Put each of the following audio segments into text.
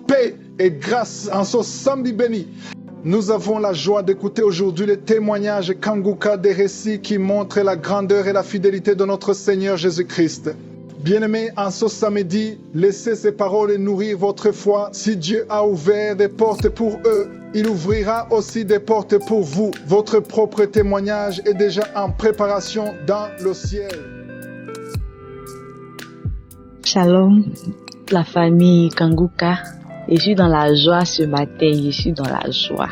paix et grâce en ce samedi béni. Nous avons la joie d'écouter aujourd'hui les témoignages Kanguka des récits qui montrent la grandeur et la fidélité de notre Seigneur Jésus-Christ. Bien-aimés, en ce samedi, laissez ces paroles nourrir votre foi. Si Dieu a ouvert des portes pour eux, il ouvrira aussi des portes pour vous. Votre propre témoignage est déjà en préparation dans le ciel. Shalom, la famille Kanguka. Je suis dans la joie ce matin, je suis dans la joie.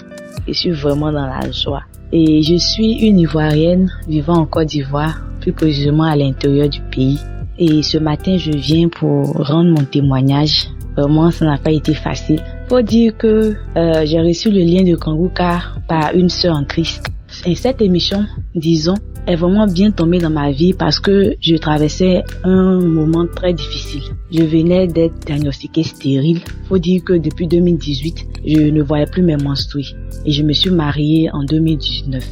Je suis vraiment dans la joie. Et je suis une Ivoirienne vivant en Côte d'Ivoire, plus précisément à l'intérieur du pays. Et ce matin, je viens pour rendre mon témoignage. Vraiment, ça n'a pas été facile. Faut dire que j'ai reçu le lien de Kanguka par une sœur en Christ. Et cette émission, disons, est vraiment bien tombée dans ma vie parce que je traversais un moment très difficile. Je venais d'être diagnostiquée stérile. Faut dire que depuis 2018, je ne voyais plus mes menstrues. Et je me suis mariée en 2019.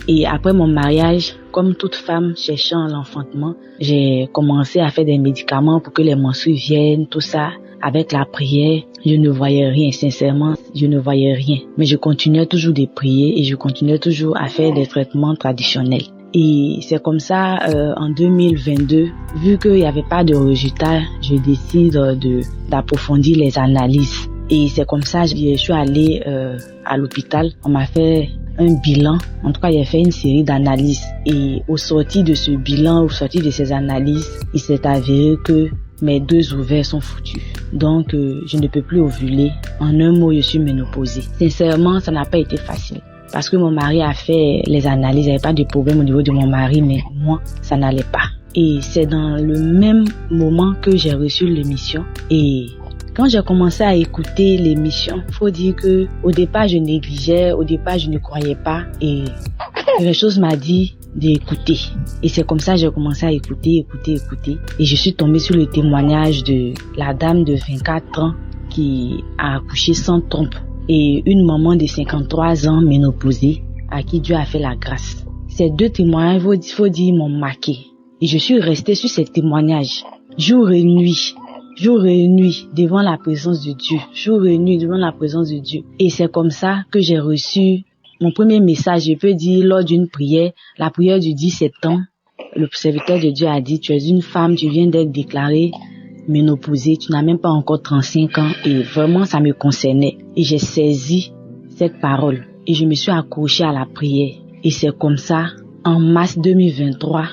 Et après mon mariage, comme toute femme cherchant l'enfantement, j'ai commencé à faire des médicaments pour que les menstrues viennent, tout ça. Avec la prière, je ne voyais rien, sincèrement, je ne voyais rien. Mais je continuais toujours de prier et je continuais toujours à faire des traitements traditionnels. Et c'est comme ça, en 2022, vu qu'il n'y avait pas de résultat, je décide d'approfondir les analyses. Et c'est comme ça, je suis allée à l'hôpital. On m'a fait un bilan. En tout cas, j'ai fait une série d'analyses. Et au sorti de ce bilan, au sorti de ces analyses, il s'est avéré que mes 2 ovaires sont foutus. Donc, je ne peux plus ovuler. En un mot, je suis ménopausée. Sincèrement, ça n'a pas été facile. Parce que mon mari a fait les analyses, il n'y avait pas de problème au niveau de mon mari, mais moi, ça n'allait pas. Et c'est dans le même moment que j'ai reçu l'émission. Et quand j'ai commencé à écouter l'émission, faut dire que au départ, je négligeais, au départ, je ne croyais pas. Et quelque chose m'a dit d'écouter. Et c'est comme ça que j'ai commencé à écouter. Et je suis tombée sur le témoignage de la dame de 24 ans qui a accouché sans trompe. Et une maman de 53 ans ménopausée à qui Dieu a fait la grâce. Ces 2 témoignages, faut dire, m'ont marqué. Et je suis restée sur ces témoignages, jour et nuit, devant la présence de Dieu, jour et nuit devant la présence de Dieu. Et c'est comme ça que j'ai reçu mon premier message, je peux dire, lors d'une prière, la prière du 10 septembre. Le serviteur de Dieu a dit, tu es une femme, tu viens d'être déclarée ménopausée, tu n'as même pas encore 35 ans et vraiment ça me concernait. Et j'ai saisi cette parole et je me suis accrochée à la prière. Et c'est comme ça, en mars 2023,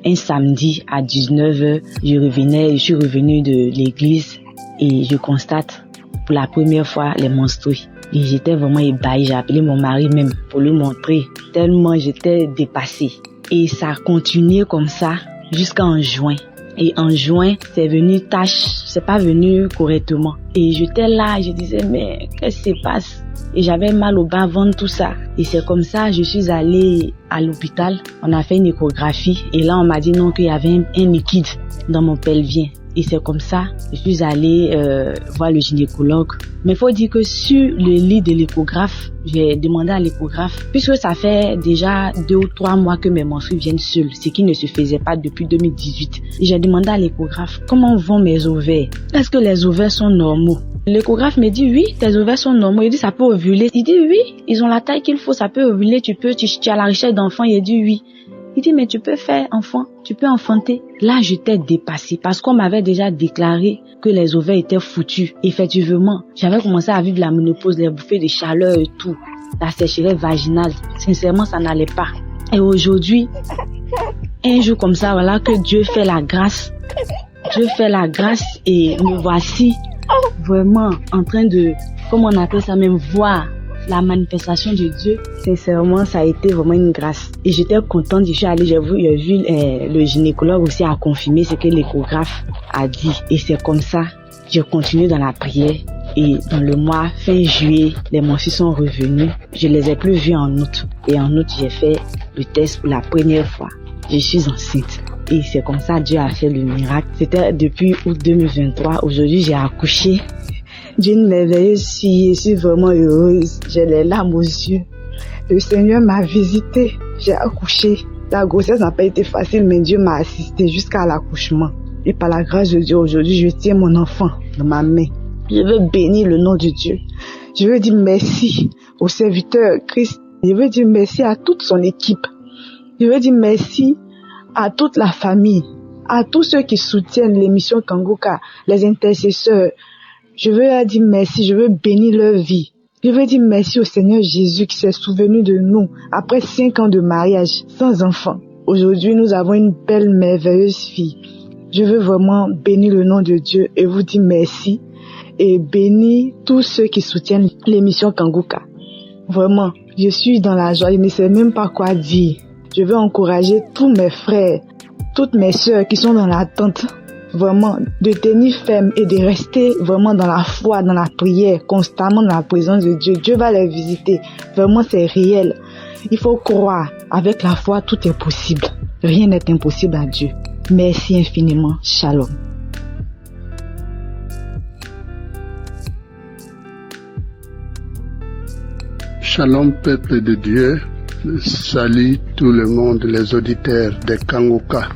un samedi à 19h, je suis revenue de l'église et je constate pour la première fois les menstrues. Et j'étais vraiment ébahie, j'ai appelé mon mari même pour lui montrer, tellement j'étais dépassée. Et ça a continué comme ça jusqu'en juin. Et en juin, c'est pas venu correctement. Et j'étais là, je disais, mais qu'est-ce qui se passe? Et j'avais mal au bas-ventre, tout ça. Et c'est comme ça, je suis allée à l'hôpital. On a fait une échographie. Et là, on m'a dit non, qu'il y avait un liquide dans mon pelvien. Et c'est comme ça, je suis allée voir le gynécologue. Mais il faut dire que sur le lit de l'échographe, j'ai demandé à l'échographe, puisque ça fait déjà 2 ou 3 mois que mes menstrues viennent seules, ce qui ne se faisait pas depuis 2018. Et j'ai demandé à l'échographe, comment vont mes ovaires? Est-ce que les ovaires sont normaux? L'échographe me dit, oui, tes ovaires sont normaux. Il dit, ça peut ovuler. Il dit, oui, ils ont la taille qu'il faut, ça peut ovuler, tu as la recherche d'enfants. Il dit, oui. Il dit, mais tu peux faire enfant, tu peux enfanter. Là, j'étais dépassée parce qu'on m'avait déjà déclaré que les ovaires étaient foutus. Effectivement, j'avais commencé à vivre la ménopause, les bouffées de chaleur et tout, la sécheresse vaginale. Sincèrement, ça n'allait pas. Et aujourd'hui, un jour comme ça, voilà que Dieu fait la grâce. Dieu fait la grâce et me voici vraiment en train de, comme on appelle ça même, voir la manifestation de Dieu. Sincèrement, ça a été vraiment une grâce. Et j'étais contente, je suis allée, j'ai vu le gynécologue aussi a confirmé ce que l'échographe a dit. Et c'est comme ça, j'ai continué dans la prière. Et dans le mois, fin juillet, les menstrues sont revenues. Je les ai plus vues en août. Et en août, j'ai fait le test pour la première fois. Je suis enceinte. Et c'est comme ça, Dieu a fait le miracle. C'était depuis août 2023. Aujourd'hui, j'ai accouché d'une merveilleuse fille. Je suis vraiment heureuse. J'ai les larmes aux yeux. Le Seigneur m'a visitée. J'ai accouché. La grossesse n'a pas été facile, mais Dieu m'a assistée jusqu'à l'accouchement. Et par la grâce de Dieu, aujourd'hui, je tiens mon enfant dans ma main. Je veux bénir le nom de Dieu. Je veux dire merci au serviteur Christ. Je veux dire merci à toute son équipe. Je veux dire merci à toute la famille, à tous ceux qui soutiennent l'émission Kanguka, les intercesseurs. Je veux leur dire merci, je veux bénir leur vie. Je veux dire merci au Seigneur Jésus qui s'est souvenu de nous après 5 ans de mariage sans enfant. Aujourd'hui, nous avons une belle, merveilleuse fille. Je veux vraiment bénir le nom de Dieu et vous dire merci et bénir tous ceux qui soutiennent l'émission Kanguka. Vraiment, je suis dans la joie, je ne sais même pas quoi dire. Je veux encourager tous mes frères, toutes mes sœurs qui sont dans l'attente, vraiment, de tenir ferme et de rester vraiment dans la foi, dans la prière, constamment dans la présence de Dieu. Dieu va les visiter. Vraiment, c'est réel. Il faut croire. Avec la foi, tout est possible. Rien n'est impossible à Dieu. Merci infiniment. Shalom. Shalom, peuple de Dieu. Salut tout le monde, les auditeurs de Kanguka.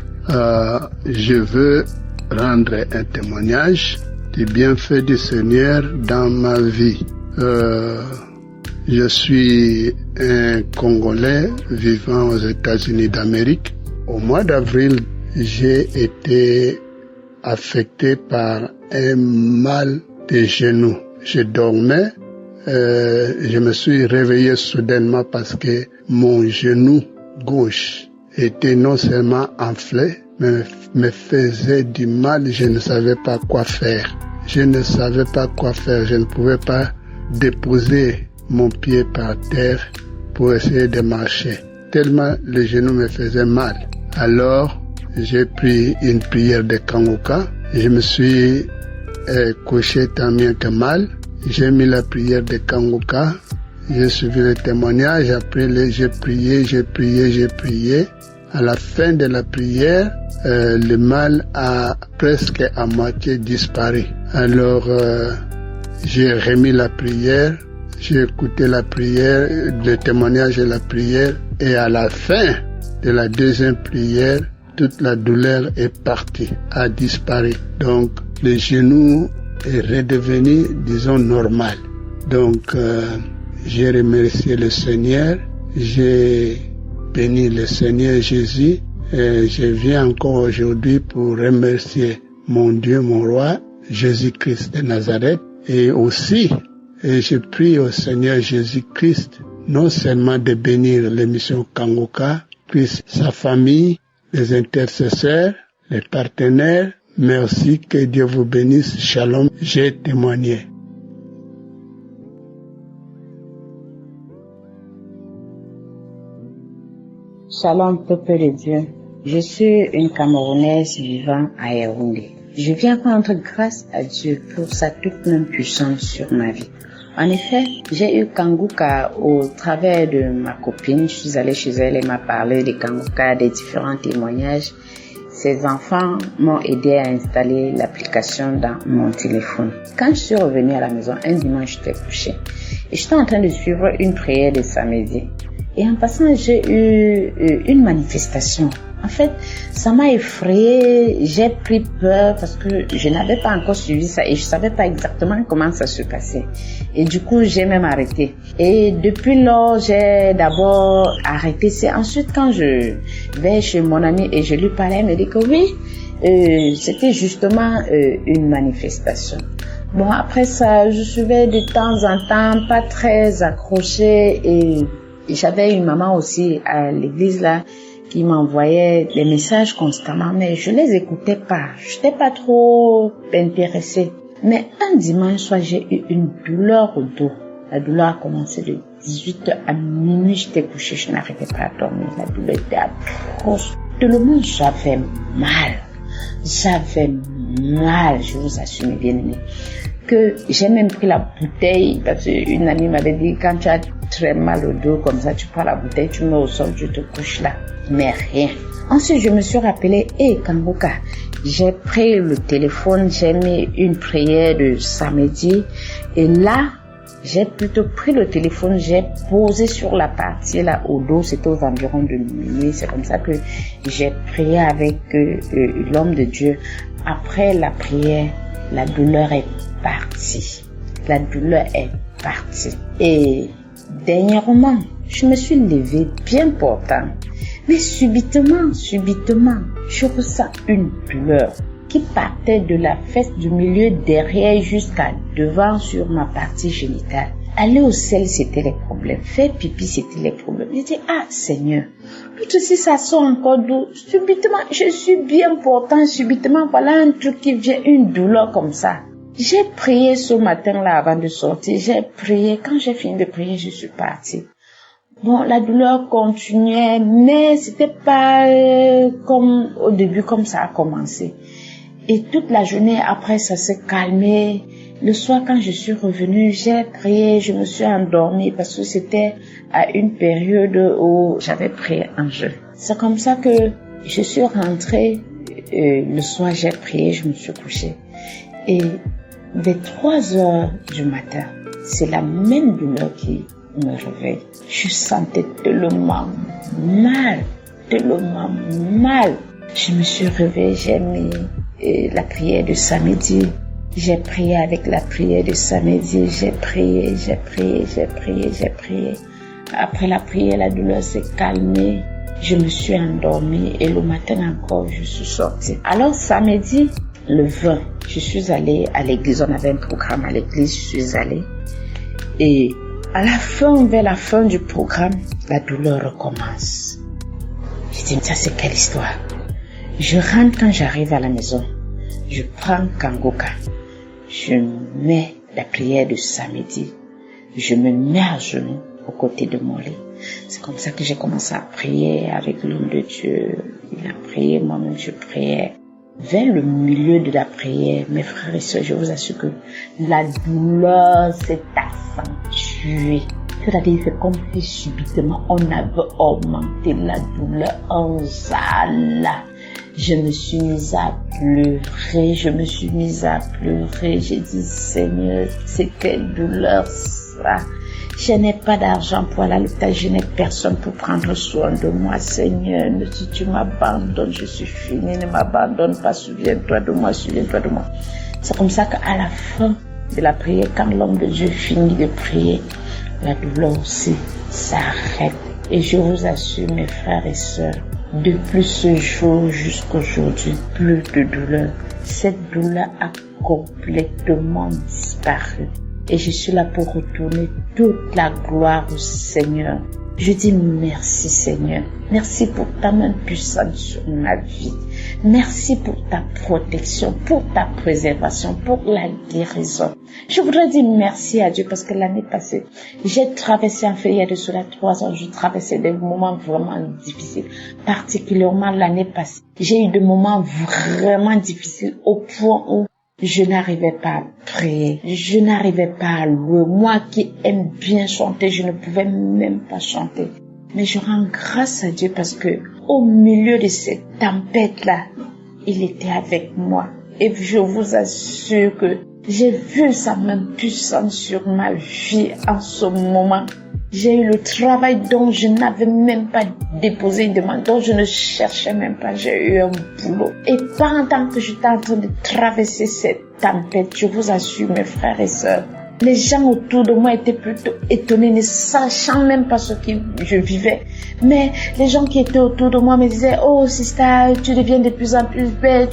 Je veux rendre un témoignage du bienfait du Seigneur dans ma vie. Je suis un Congolais vivant aux États-Unis d'Amérique. Au mois d'avril, j'ai été affecté par un mal de genou. Je dormais. Je me suis réveillé soudainement parce que mon genou gauche était non seulement enflé, mais me faisait du mal. Je ne savais pas quoi faire. Je ne pouvais pas déposer mon pied par terre pour essayer de marcher. Tellement le genou me faisait mal. Alors, j'ai pris une prière de Kanguka. Je me suis couché tant bien que mal. J'ai mis la prière de Kanguka, j'ai suivi le témoignage, après j'ai prié. À la fin de la prière, le mal a presque à moitié disparu. Alors, j'ai remis la prière, j'ai écouté la prière, le témoignage et la prière, et à la fin de la deuxième prière, toute la douleur est partie, a disparu. Donc, le genou est redevenu, disons, normal. Donc, j'ai remercié le Seigneur, j'ai béni le Seigneur Jésus, et je viens encore aujourd'hui pour remercier mon Dieu, mon roi, Jésus-Christ de Nazareth, et aussi, je prie au Seigneur Jésus-Christ, non seulement de bénir l'émission Kanguka, puis sa famille, les intercesseurs, les partenaires. Merci, que Dieu vous bénisse. Shalom, j'ai témoigné. Shalom, peuple de Dieu. Je suis une Camerounaise vivant à Yaoundé. Je viens rendre grâce à Dieu pour sa toute même puissance sur ma vie. En effet, j'ai eu Kanguka au travers de ma copine. Je suis allée chez elle et m'a parlé de Kanguka, des différents témoignages. Ses enfants m'ont aidé à installer l'application dans mon téléphone. Quand je suis revenue à la maison, un dimanche, j'étais couchée. Et j'étais en train de suivre une prière de samedi. Et en passant, j'ai eu une manifestation. En fait, ça m'a effrayée, j'ai pris peur parce que je n'avais pas encore suivi ça et je savais pas exactement comment ça se passait. Et du coup, j'ai même arrêté. Et depuis lors, j'ai d'abord arrêté. C'est ensuite quand je vais chez mon ami et je lui parlais, elle me dit que oui, c'était justement une manifestation. Bon, après ça, je suivais de temps en temps, pas très accrochée et j'avais une maman aussi à l'église là qui m'envoyait des messages constamment, mais je les écoutais pas. Je n'étais pas trop intéressée. Mais un dimanche soir, j'ai eu une douleur au dos. La douleur a commencé de 18h à minuit. J'étais couchée, je n'arrivais pas à dormir. La douleur était atroce. Tellement j'avais mal. Je vous assure, mes bien-aimés, que j'ai même pris la bouteille, parce qu'une amie m'avait dit, quand tu as très mal au dos, comme ça, tu prends la bouteille, tu mets au sol, tu te couches là. Mais rien. Ensuite, je me suis rappelé, Kanguka, j'ai pris le téléphone, j'ai mis une prière de samedi, et là, j'ai plutôt pris le téléphone, j'ai posé sur la partie là au dos, c'était aux environs de minuit. C'est comme ça que j'ai prié avec l'homme de Dieu après la prière, la douleur est partie. La douleur est partie. Et dernièrement, je me suis levée bien portant. Mais subitement, je ressens une douleur qui partait de la fesse du milieu derrière jusqu'à devant sur ma partie génitale. Aller au sel, c'était les problèmes. Faire pipi, c'était les problèmes. Je dis, ah Seigneur, tout aussi ça sort encore d'où? Subitement, je suis bien portant, subitement, voilà un truc qui vient, une douleur comme ça. J'ai prié ce matin-là avant de sortir, j'ai prié. Quand j'ai fini de prier, je suis partie. Bon, la douleur continuait, mais c'était pas comme au début, comme ça a commencé. Et toute la journée après, ça s'est calmé. Le soir, quand je suis revenue, j'ai prié, je me suis endormie parce que c'était à une période où j'avais prié en jeûne. C'est comme ça que je suis rentrée. Le soir, j'ai prié, je me suis couchée. Et vers 3 heures du matin, c'est la même douleur qui me réveille. Je sentais tellement mal. Je me suis réveillée, j'ai mis la prière de samedi. J'ai prié avec la prière de samedi. J'ai prié. Après la prière, la douleur s'est calmée. Je me suis endormie et le matin encore, je suis sortie. Alors samedi, le 20, je suis allée à l'église. On avait un programme à l'église, je suis allée. Et vers la fin du programme, la douleur recommence. Je dis, ça c'est quelle histoire? Je rentre, quand j'arrive à la maison, je prends Kanguka, je mets la prière de samedi, je me mets à genoux aux côtés de mon lit. C'est comme ça que j'ai commencé à prier avec l'homme de Dieu. Il a prié, moi-même je priais. Vers le milieu de la prière, mes frères et sœurs, je vous assure que la douleur s'est accentuée. C'est-à-dire, c'est comme si subitement on avait augmenté la douleur en zala. Je me suis mise à pleurer. J'ai dit, Seigneur, c'est quelle douleur ça? Je n'ai pas d'argent pour aller à l'hôpital, je n'ai personne pour prendre soin de moi, Seigneur. Si tu m'abandonnes, je suis finie, ne m'abandonne pas, souviens-toi de moi. C'est comme ça qu'à la fin de la prière, quand l'homme de Dieu finit de prier, la douleur aussi s'arrête. Et je vous assure, mes frères et sœurs, depuis ce jour jusqu'aujourd'hui, plus de douleur. Cette douleur a complètement disparu. Et je suis là pour retourner toute la gloire au Seigneur. Je dis merci Seigneur. Merci pour ta main puissante sur ma vie. Merci pour ta protection, pour ta préservation, pour la guérison. Je voudrais dire merci à Dieu parce que l'année passée, j'ai traversé il y a de cela 3 ans, je traversais des moments vraiment difficiles. Particulièrement l'année passée, j'ai eu des moments vraiment difficiles au point où je n'arrivais pas à prier, je n'arrivais pas à louer. Moi qui aime bien chanter, je ne pouvais même pas chanter. Mais je rends grâce à Dieu parce que au milieu de cette tempête-là, il était avec moi. Et je vous assure que j'ai vu sa main puissante sur ma vie en ce moment. J'ai eu le travail dont je n'avais même pas déposé une demande, dont je ne cherchais même pas. J'ai eu un boulot. Et pendant que j'étais en train de traverser cette tempête, je vous assure, mes frères et sœurs, les gens autour de moi étaient plutôt étonnés, ne sachant même pas ce que je vivais. Mais les gens qui étaient autour de moi me disaient, oh, sister, tu deviens de plus en plus belle,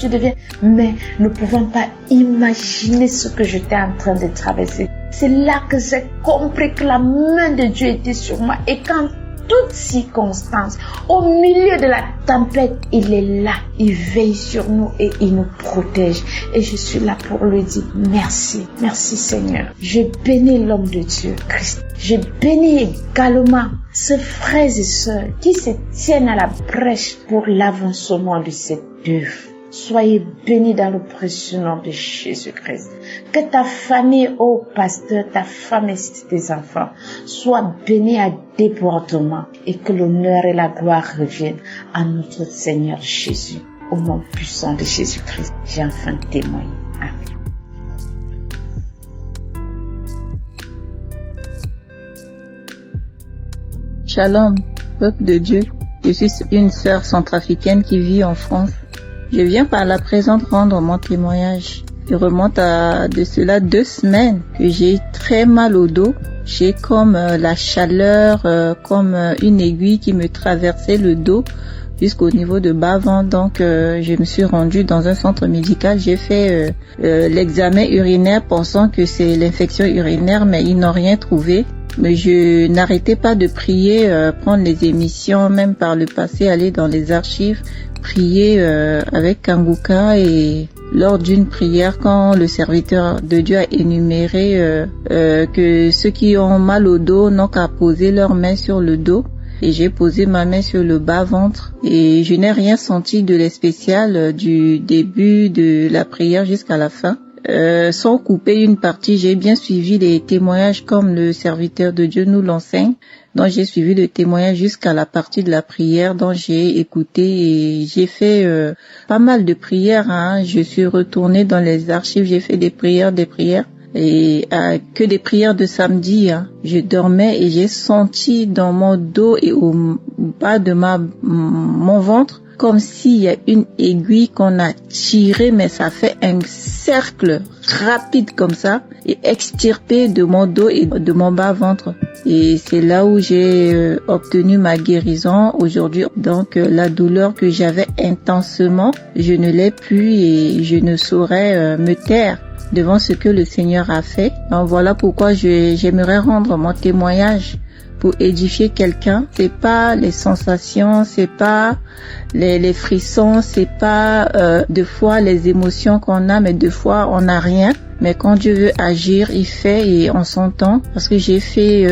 Mais ne pouvant pas imaginer ce que j'étais en train de traverser. C'est là que j'ai compris que la main de Dieu était sur moi. Et qu'en toutes circonstances, au milieu de la tempête, il est là. Il veille sur nous et il nous protège. Et je suis là pour lui dire merci. Merci Seigneur. Je bénis l'homme de Dieu, Christ. Je bénis également ces frères et sœurs qui se tiennent à la brèche pour l'avancement de cette œuvre. Soyez bénis dans le précieux nom de Jésus-Christ. Que ta famille, ô pasteur, ta femme et tes enfants soient bénis à débordement et que l'honneur et la gloire reviennent à notre Seigneur Jésus. Au nom puissant de Jésus-Christ, j'ai enfin témoigné. Amen. Shalom, peuple de Dieu. Je suis une sœur centrafricaine qui vit en France. Je viens par la présente rendre mon témoignage. Il remonte à de cela 2 semaines que j'ai très mal au dos. J'ai comme la chaleur, comme une aiguille qui me traversait le dos jusqu'au niveau de bas-ventre. Donc, je me suis rendue dans un centre médical. J'ai fait l'examen urinaire pensant que c'est l'infection urinaire, mais ils n'ont rien trouvé. Mais je n'arrêtais pas de prier, prendre les émissions, même par le passé, aller dans les archives, prier avec Kanguka. Et lors d'une prière, quand le serviteur de Dieu a énuméré que ceux qui ont mal au dos n'ont qu'à poser leurs mains sur le dos, et j'ai posé ma main sur le bas-ventre et je n'ai rien senti de spécial du début de la prière jusqu'à la fin. Sans couper une partie, j'ai bien suivi les témoignages comme le serviteur de Dieu nous l'enseigne. Donc j'ai suivi le témoignage jusqu'à la partie de la prière dont j'ai écouté et j'ai fait pas mal de prières. Je suis retournée dans les archives, j'ai fait des prières et que des prières de samedi. Je dormais et j'ai senti dans mon dos et au bas de mon ventre comme s'il y a une aiguille qu'on a tirée, mais ça fait un cercle rapide comme ça et extirpé de mon dos et de mon bas-ventre. Et c'est là où j'ai obtenu ma guérison aujourd'hui. Donc la douleur que j'avais intensement, je ne l'ai plus et je ne saurais me taire devant ce que le Seigneur a fait. Donc voilà pourquoi j'aimerais rendre mon témoignage pour édifier quelqu'un. C'est pas les sensations, c'est pas les frissons, c'est pas deux fois les émotions qu'on a, mais deux fois on n'a rien. Mais quand Dieu veut agir, il fait et on s'entend. Parce que je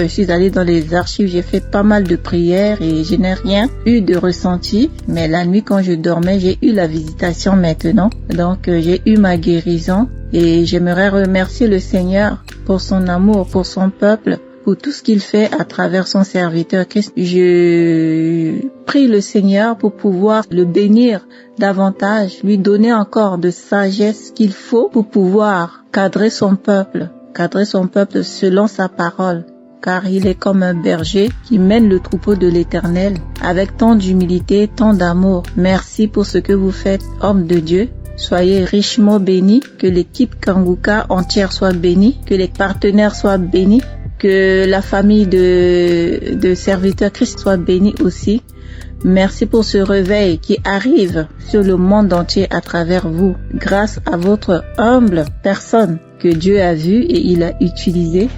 suis allée dans les archives, j'ai fait pas mal de prières et je n'ai rien eu de ressenti. Mais la nuit quand je dormais, j'ai eu la visitation maintenant. Donc j'ai eu ma guérison et j'aimerais remercier le Seigneur pour son amour, pour son peuple, pour tout ce qu'il fait à travers son serviteur Christ. Je prie le Seigneur pour pouvoir le bénir davantage, lui donner encore de sagesse qu'il faut pour pouvoir cadrer son peuple selon sa parole, car il est comme un berger qui mène le troupeau de l'Éternel avec tant d'humilité, tant d'amour. Merci pour ce que vous faites, homme de Dieu. Soyez richement bénis, que l'équipe Kanguka entière soit bénie, que les partenaires soient bénis, que la famille de serviteurs Christ soit bénie aussi. Merci pour ce réveil qui arrive sur le monde entier à travers vous, grâce à votre humble personne que Dieu a vue et il a utilisée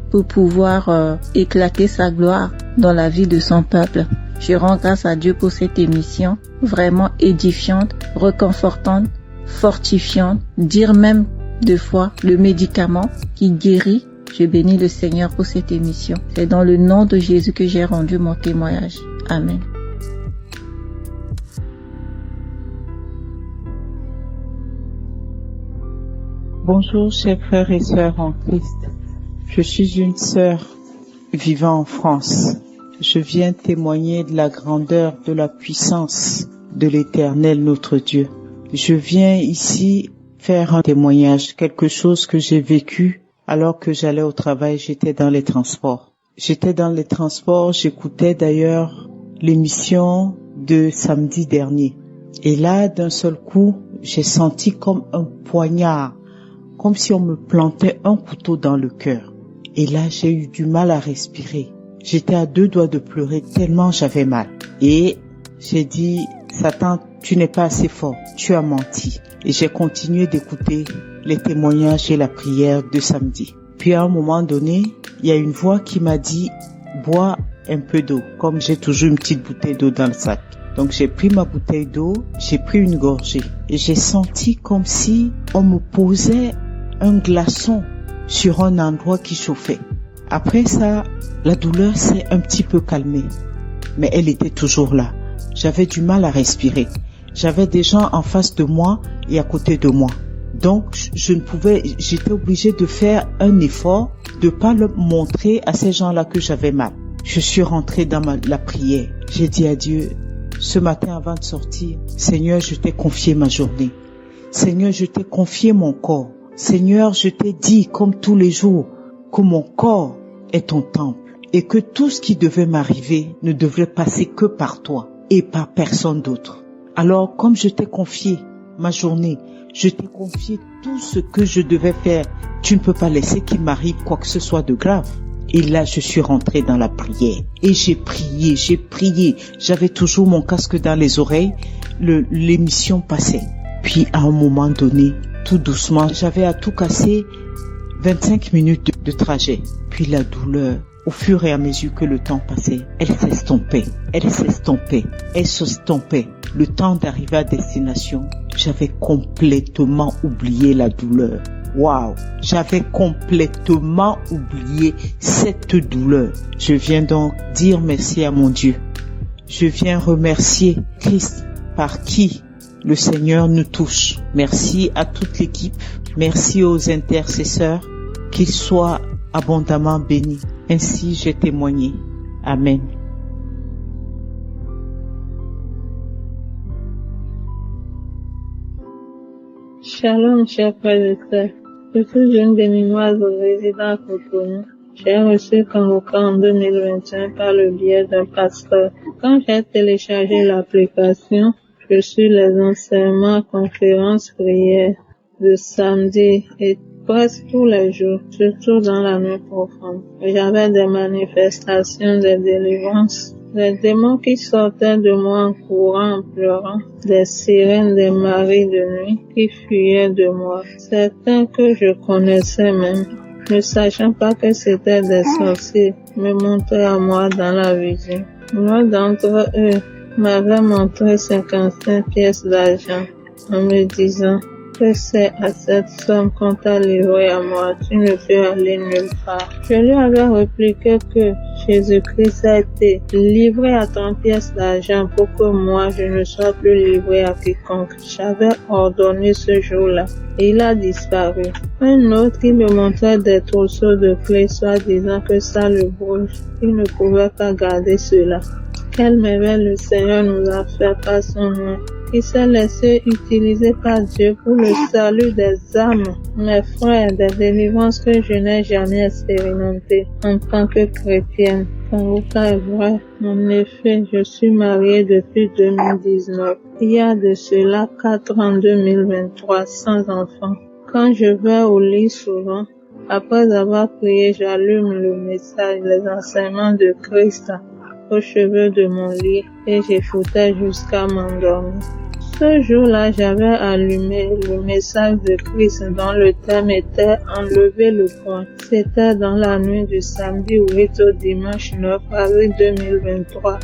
pour pouvoir éclater sa gloire dans la vie de son peuple. Je rends grâce à Dieu pour cette émission vraiment édifiante, réconfortante, fortifiante, dire même deux fois le médicament qui guérit. Je bénis le Seigneur pour cette émission. C'est dans le nom de Jésus que j'ai rendu mon témoignage. Amen. Bonjour, chers frères et sœurs en Christ. Je suis une sœur vivant en France. Je viens témoigner de la grandeur, de la puissance de l'Éternel, notre Dieu. Je viens ici faire un témoignage, quelque chose que j'ai vécu alors que j'allais au travail. J'étais dans les transports. J'écoutais d'ailleurs l'émission de samedi dernier. Et là, d'un seul coup, j'ai senti comme un poignard, comme si on me plantait un couteau dans le cœur. Et là, j'ai eu du mal à respirer. J'étais à 2 doigts de pleurer tellement j'avais mal. Et j'ai dit, Satan, tu n'es pas assez fort, tu as menti. Et j'ai continué d'écouter les témoignages et la prière de samedi. Puis à un moment donné, il y a une voix qui m'a dit, bois un peu d'eau, comme j'ai toujours une petite bouteille d'eau dans le sac. Donc j'ai pris ma bouteille d'eau, j'ai pris une gorgée et j'ai senti comme si on me posait un glaçon sur un endroit qui chauffait. Après ça, la douleur s'est un petit peu calmée, mais elle était toujours là. J'avais du mal à respirer. J'avais des gens en face de moi et à côté de moi. Donc j'étais obligée de faire un effort, de pas le montrer à ces gens-là que j'avais mal. Je suis rentrée dans la prière. J'ai dit à Dieu, ce matin avant de sortir, Seigneur, je t'ai confié ma journée. Seigneur, je t'ai confié mon corps. Seigneur, je t'ai dit, comme tous les jours, que mon corps est ton temple et que tout ce qui devait m'arriver ne devrait passer que par toi et par personne d'autre. Alors, comme je t'ai confié ma journée. Je t'ai confié tout ce que je devais faire. Tu ne peux pas laisser qu'il m'arrive quoi que ce soit de grave. Et là, je suis rentrée dans la prière. Et j'ai prié. J'avais toujours mon casque dans les oreilles. L'émission passait. Puis, à un moment donné, tout doucement, j'avais à tout casser 25 minutes de trajet. Puis la douleur, au fur et à mesure que le temps passait, elle s'estompait. Le temps d'arriver à destination, j'avais complètement oublié la douleur. Waouh! J'avais complètement oublié cette douleur. Je viens donc dire merci à mon Dieu. Je viens remercier Christ par qui le Seigneur nous touche. Merci à toute l'équipe. Merci aux intercesseurs. Qu'ils soient abondamment bénis. Ainsi j'ai témoigné. Amen. Shalom, chers frères et sœurs. Je suis une béninoise résidant à Cotonou. J'ai reçu Kanguka en 2021 par le biais d'un pasteur. Quand j'ai téléchargé l'application, je suis les enseignements, conférences, prières de samedi et presque tous les jours, surtout dans la nuit profonde. J'avais des manifestations, des délivrances, des démons qui sortaient de moi en courant, en pleurant, des sirènes, des maris de nuit qui fuyaient de moi. Certains que je connaissais même, ne sachant pas que c'était des sorciers, me montraient à moi dans la vision. L'un d'entre eux m'avait montré 55 pièces d'argent en me disant que c'est à cette somme qu'on t'a livré à moi, tu ne peux aller nulle part. Je lui avais répliqué que Jésus-Christ a été livré à 30 pièces d'argent pour que moi je ne sois plus livré à quiconque. J'avais ordonné ce jour-là et il a disparu. Un autre qui me montrait des trousseaux de clés, soi-disant que ça le bouge. Il ne pouvait pas garder cela. Quelle merveille le Seigneur nous a fait par son nom. Il s'est laissé utiliser par Dieu pour le salut des âmes. Mes frères, des délivrances que je n'ai jamais expérimentées en tant que chrétienne. Kanguka est vrai. En effet, je suis mariée depuis 2019. Il y a de cela 4 ans 2023 sans enfant. Quand je vais au lit souvent, après avoir prié, j'allume le message, les enseignements de Christ aux cheveux de mon lit et j'écoutais jusqu'à m'endormir. Ce jour-là, j'avais allumé le message de Christ dont le thème était « Enlever le poing ». C'était dans la nuit du samedi 8 au dimanche 9 avril 2023.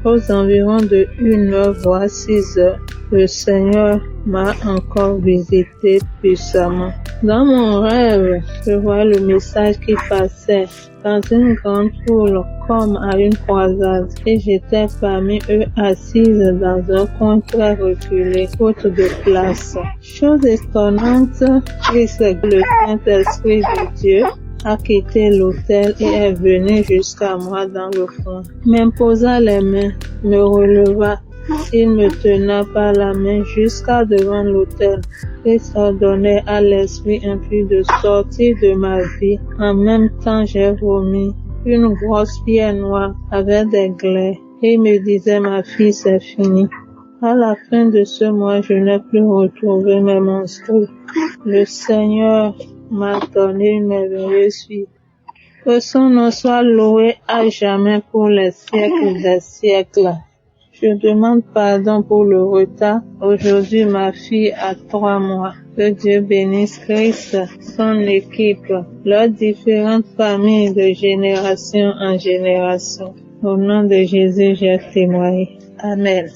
Aux environs de 1h voire 6h, le Seigneur m'a encore visité puissamment. Dans mon rêve, je vois le message qui passait dans une grande foule comme à une croisade et j'étais parmi eux assise dans un coin très reculé, faute de place. Chose étonnante, Christ, le Saint-Esprit de Dieu, a quitté l'autel et est venu jusqu'à moi dans le fond. M'imposa les mains, me releva. Il me tenait par la main jusqu'à devant l'autel et s'ordonnait à l'esprit impur de sortir de ma vie. En même temps, j'ai vomi une grosse pierre noire avec des glaives et il me disait, ma fille, c'est fini. À la fin de ce mois, je n'ai plus retrouvé mes menstrues. Le Seigneur m'a donné une merveilleuse vie. Que son nom soit loué à jamais pour les siècles des siècles. Je demande pardon pour le retard. Aujourd'hui, ma fille a 3 mois. Que Dieu bénisse Christ, son équipe, leurs différentes familles de génération en génération. Au nom de Jésus, j'ai témoigné. Amen.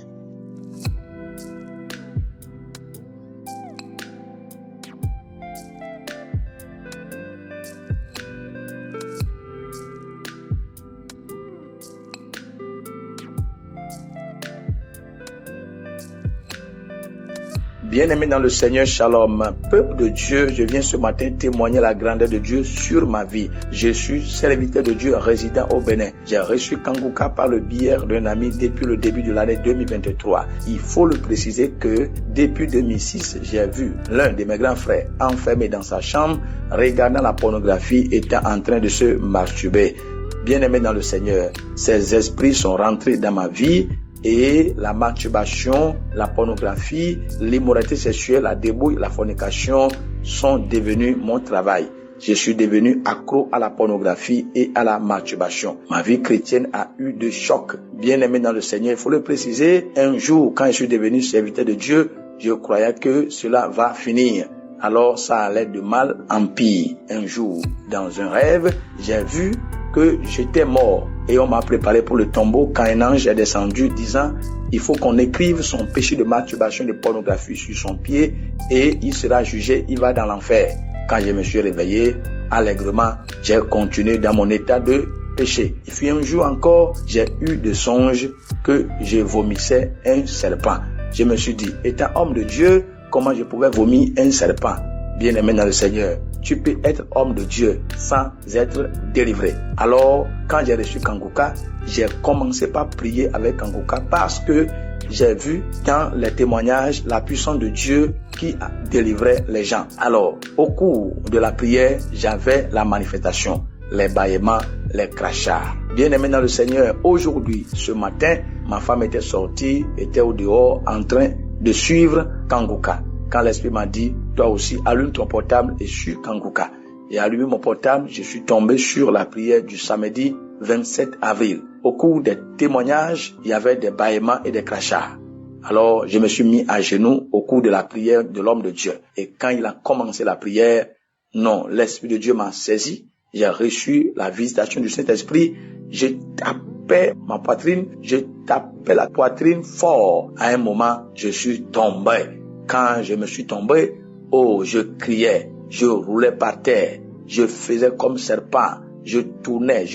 Bien-aimé dans le Seigneur, shalom. Peuple de Dieu, je viens ce matin témoigner la grandeur de Dieu sur ma vie. Je suis serviteur de Dieu résident au Bénin. J'ai reçu Kanguka par le biais d'un ami depuis le début de l'année 2023. Il faut le préciser que depuis 2006, j'ai vu l'un de mes grands frères enfermé dans sa chambre, regardant la pornographie, étant en train de se masturber. Bien-aimé dans le Seigneur, ces esprits sont rentrés dans ma vie et la masturbation, la pornographie, l'immoralité sexuelle, la débauche, la fornication sont devenus mon travail. Je suis devenu accro à la pornographie et à la masturbation. Ma vie chrétienne a eu de chocs. Bien-aimé dans le Seigneur, il faut le préciser. Un jour, quand je suis devenu serviteur de Dieu, je croyais que cela va finir. Alors, ça allait de mal en pire. Un jour, dans un rêve, j'ai vu que j'étais mort. Et on m'a préparé pour le tombeau quand un ange est descendu disant, il faut qu'on écrive son péché de masturbation, de pornographie sur son pied et il sera jugé, il va dans l'enfer. Quand je me suis réveillé, allègrement, j'ai continué dans mon état de péché. Et puis un jour encore, j'ai eu des songes que je vomissais un serpent. Je me suis dit, étant homme de Dieu, comment je pouvais vomir un serpent? Bien-aimé dans le Seigneur, tu peux être homme de Dieu sans être délivré. Alors, quand j'ai reçu Kanguka, j'ai commencé par prier avec Kanguka parce que j'ai vu dans les témoignages la puissance de Dieu qui délivrait les gens. Alors, au cours de la prière, j'avais la manifestation, les bâillements, les crachats. Bien-aimé dans le Seigneur, aujourd'hui, ce matin, ma femme était sortie, était au dehors en train de suivre Kanguka. Quand l'Esprit m'a dit, toi aussi, allume ton portable et suis Kanguka. Et allumé mon portable, je suis tombé sur la prière du samedi 27 avril. Au cours des témoignages, il y avait des bâillements et des crachats. Alors, je me suis mis à genoux au cours de la prière de l'homme de Dieu. Et quand il a commencé la prière, non, l'Esprit de Dieu m'a saisi. J'ai reçu la visitation du Saint-Esprit. Je tapais ma poitrine, je tapais la poitrine fort. À un moment, je suis tombé. Quand je me suis tombé, oh, je criais, je roulais par terre, je faisais comme serpent, je tournais.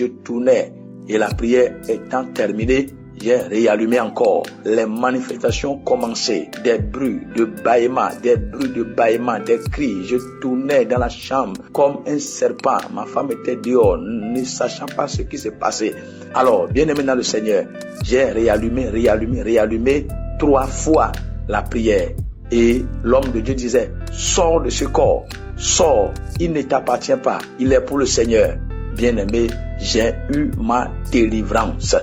Et la prière étant terminée, j'ai réallumé encore. Les manifestations commençaient, des bruits de bâillement, des cris. Je tournais dans la chambre comme un serpent. Ma femme était dehors, ne sachant pas ce qui s'est passé. Alors, bien-aimé dans le Seigneur, j'ai réallumé 3 fois la prière. Et l'homme de Dieu disait, sors de ce corps, sors, il ne t'appartient pas, il est pour le Seigneur. Bien-aimé, j'ai eu ma délivrance.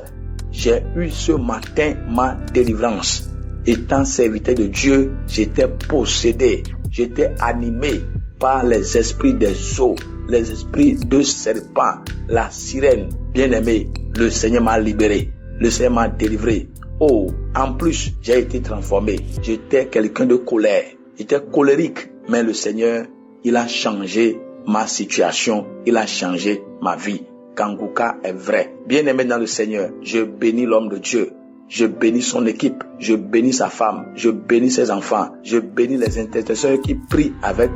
J'ai eu ce matin ma délivrance. Étant serviteur de Dieu, j'étais possédé, j'étais animé par les esprits des eaux, les esprits de serpents, la sirène. Bien-aimé, le Seigneur m'a libéré, le Seigneur m'a délivré. Oh, en plus, j'ai été transformé. J'étais quelqu'un de colère. J'étais colérique. Mais le Seigneur, il a changé ma situation. Il a changé ma vie. Kanguka est vrai. Bien-aimé dans le Seigneur, je bénis l'homme de Dieu. Je bénis son équipe. Je bénis sa femme. Je bénis ses enfants. Je bénis les intercesseurs qui prient avec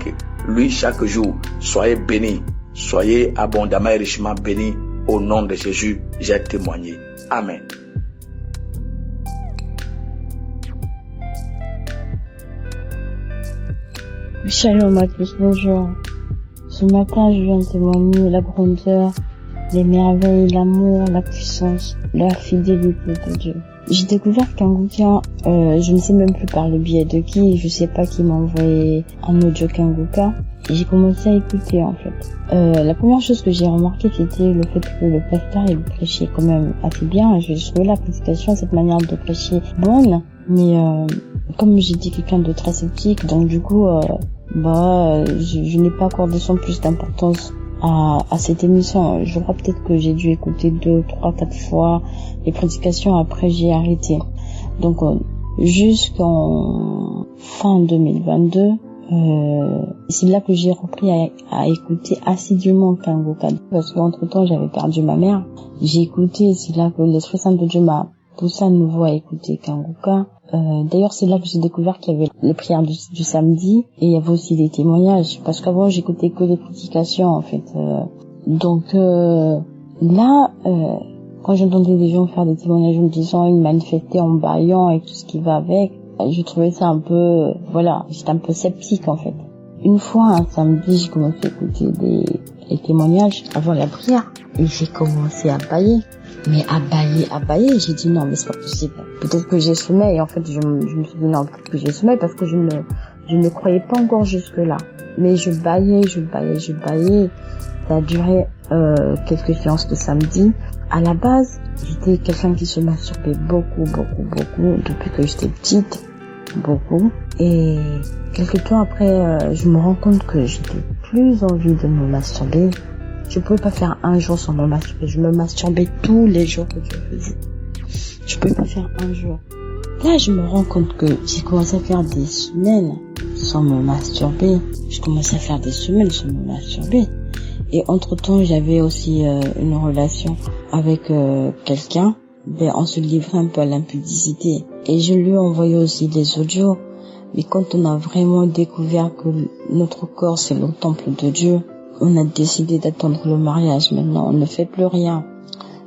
lui chaque jour. Soyez bénis. Soyez abondamment et richement bénis. Au nom de Jésus, j'ai témoigné. Amen. Shalom à tous, bonjour. Ce matin, je viens témoigner la grandeur, les merveilles, l'amour, la puissance, la fidélité de Dieu. J'ai découvert Kanguka, je ne sais même plus par le biais de qui, je sais pas qui m'a envoyé un audio Kanguka. Et j'ai commencé à écouter en fait. La première chose que j'ai remarqué, c'était le fait que le pasteur il prêchait quand même assez bien. Je trouvais la prédication, cette manière de prêcher bonne, mais comme j'ai dit quelqu'un de très sceptique, donc du coup je n'ai pas accordé son plus d'importance à cette émission. Je crois peut-être que j'ai dû écouter 2, 3, 4 fois les prédications, après j'ai arrêté. Donc jusqu'en fin 2022, c'est là que j'ai repris à écouter assidûment Kanguka, parce qu'entre temps j'avais perdu ma mère. J'ai écouté, c'est là que l'Esprit Saint de Dieu m'a poussé à nouveau à écouter Kanguka. D'ailleurs c'est là que j'ai découvert qu'il y avait les prières du samedi, et il y avait aussi des témoignages, parce qu'avant j'écoutais que les prédications en fait. Donc là, quand j'entendais des gens faire des témoignages en disant ils manifestaient en bâillant et tout ce qui va avec, je trouvais ça un peu, j'étais un peu sceptique en fait. Une fois un samedi, j'ai commencé à écouter les témoignages avant la prière, et j'ai commencé à bâiller. Mais à bailler, j'ai dit non, mais c'est pas possible. Peut-être que j'ai sommeil, et en fait, je me suis dit non, peut-être que j'ai sommeil, parce que je ne croyais pas encore jusque là. Mais je baillais. Ça a duré quelques séances de samedi. À la base, j'étais quelqu'un qui se masturbait beaucoup, depuis que j'étais petite, beaucoup. Et quelques temps après, je me rends compte que j'étais plus envie de me masturber. Je pouvais pas faire un jour sans me masturber. Je me masturbais tous les jours que je faisais. Je pouvais pas faire un jour. Là, je me rends compte que j'ai commencé à faire des semaines sans me masturber. Je commençais à faire des semaines sans me masturber. Et entre-temps, j'avais aussi une relation avec quelqu'un. Ben, on se livrait un peu à l'impudicité. Et je lui ai envoyé aussi des audios. Mais quand on a vraiment découvert que notre corps, c'est le temple de Dieu, on a décidé d'attendre le mariage. Maintenant, on ne fait plus rien.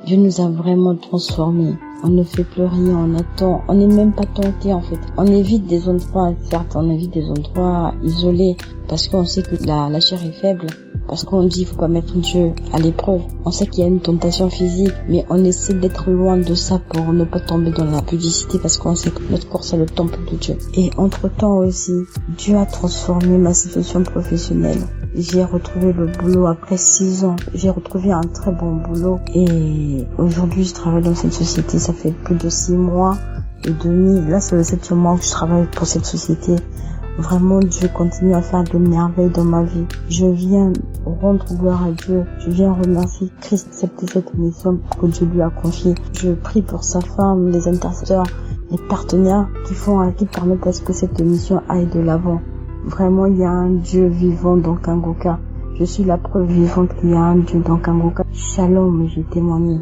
Dieu nous a vraiment transformés. On ne fait plus rien, on attend. On n'est même pas tenté en fait. On évite des endroits, certes, on évite des endroits isolés parce qu'on sait que la chair est faible. Parce qu'on dit, il faut pas mettre Dieu à l'épreuve. On sait qu'il y a une tentation physique, mais on essaie d'être loin de ça pour ne pas tomber dans la publicité parce qu'on sait que notre corps, c'est le temple de Dieu. Et entre-temps aussi, Dieu a transformé ma situation professionnelle. J'ai retrouvé le boulot après 6 ans. J'ai retrouvé un très bon boulot. Et aujourd'hui, je travaille dans cette société. Ça fait plus de 6 mois et demi. Là, c'est le 7e mois que je travaille pour cette société. Vraiment, Dieu continue à faire des merveilles dans ma vie. Je viens rendre gloire à Dieu. Je viens remercier Christ d'accepter cette mission que Dieu lui a confiée. Je prie pour sa femme, les intercesseurs, les partenaires qui permettent à ce que cette mission aille de l'avant. Vraiment, il y a un Dieu vivant dans Kangoka. Je suis la preuve vivante qu'il y a un Dieu dans Kangoka. Shalom, j'ai témoigné.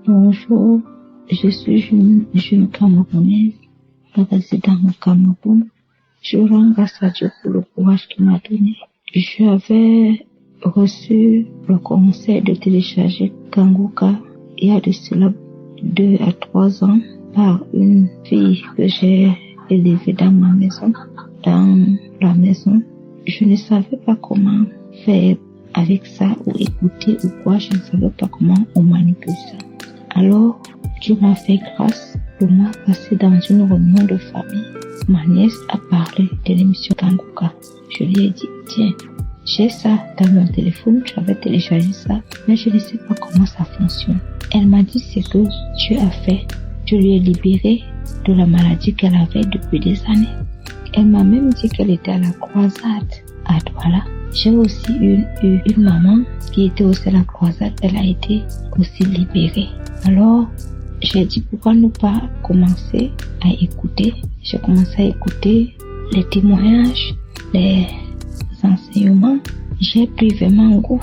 Bonjour, je suis une jeune Camerounaise, résidant au Cameroun. Je rends grâce à Dieu pour le courage qu'il m'a donné. J'avais reçu le conseil de télécharger Kangoka il y a de cela 2 à 3 ans par une fille que j'ai élevée dans ma maison, dans la maison. Je ne savais pas comment faire avec ça ou écouter ou quoi, je ne savais pas comment on manipule ça. Alors, Dieu m'a fait grâce. Le mois passé, dans une réunion de famille, ma nièce a parlé de l'émission Kangoka. Je lui ai dit, tiens, j'ai ça dans mon téléphone, j'avais téléchargé ça, mais je ne sais pas comment ça fonctionne. Elle m'a dit ce que Dieu a fait. Je lui ai libéré de la maladie qu'elle avait depuis des années. Elle m'a même dit qu'elle était à la croisade à Douala. J'ai aussi eu une maman qui était aussi à la croisade. Elle a été aussi libérée. Alors, j'ai dit pourquoi ne pas commencer à écouter. J'ai commencé à écouter les témoignages, les enseignements. J'ai pris vraiment goût.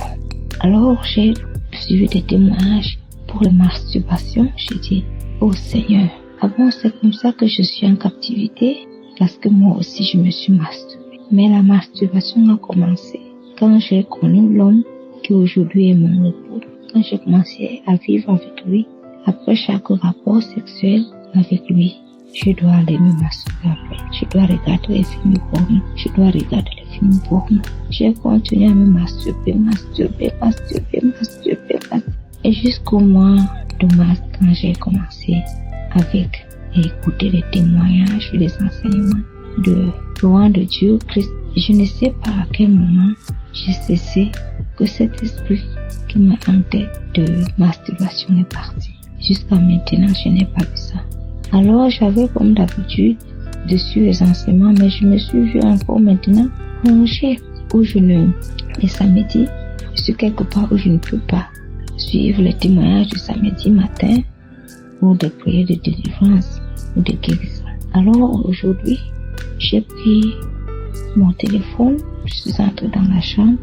Alors, j'ai suivi des témoignages pour la masturbation. J'ai dit, oh Seigneur, avant c'est comme ça que je suis en captivité parce que moi aussi je me suis masturbée. Mais la masturbation a commencé quand j'ai connu l'homme qui aujourd'hui est mon époux. Quand j'ai commencé à vivre avec lui, après chaque rapport sexuel avec lui, je dois aller me masturber après. Je dois regarder les films porno. Je dois regarder les films porno. J'ai continué à me masturber. Et jusqu'au mois de mars, quand j'ai commencé avec écouter les témoignages, les enseignements de loin de Dieu, Christ, je ne sais pas à quel moment j'ai cessé que cet esprit qui m'a hanté de masturbation est parti. Jusqu'à maintenant, je n'ai pas vu ça. Alors, j'avais comme d'habitude de suivre les enseignements, mais je me suis vue encore maintenant plongée où les samedis, je suis quelque part où je ne peux pas suivre les témoignages du samedi matin ou des prières de délivrance ou de guérison. Alors, aujourd'hui, j'ai pris mon téléphone, je suis entrée dans la chambre,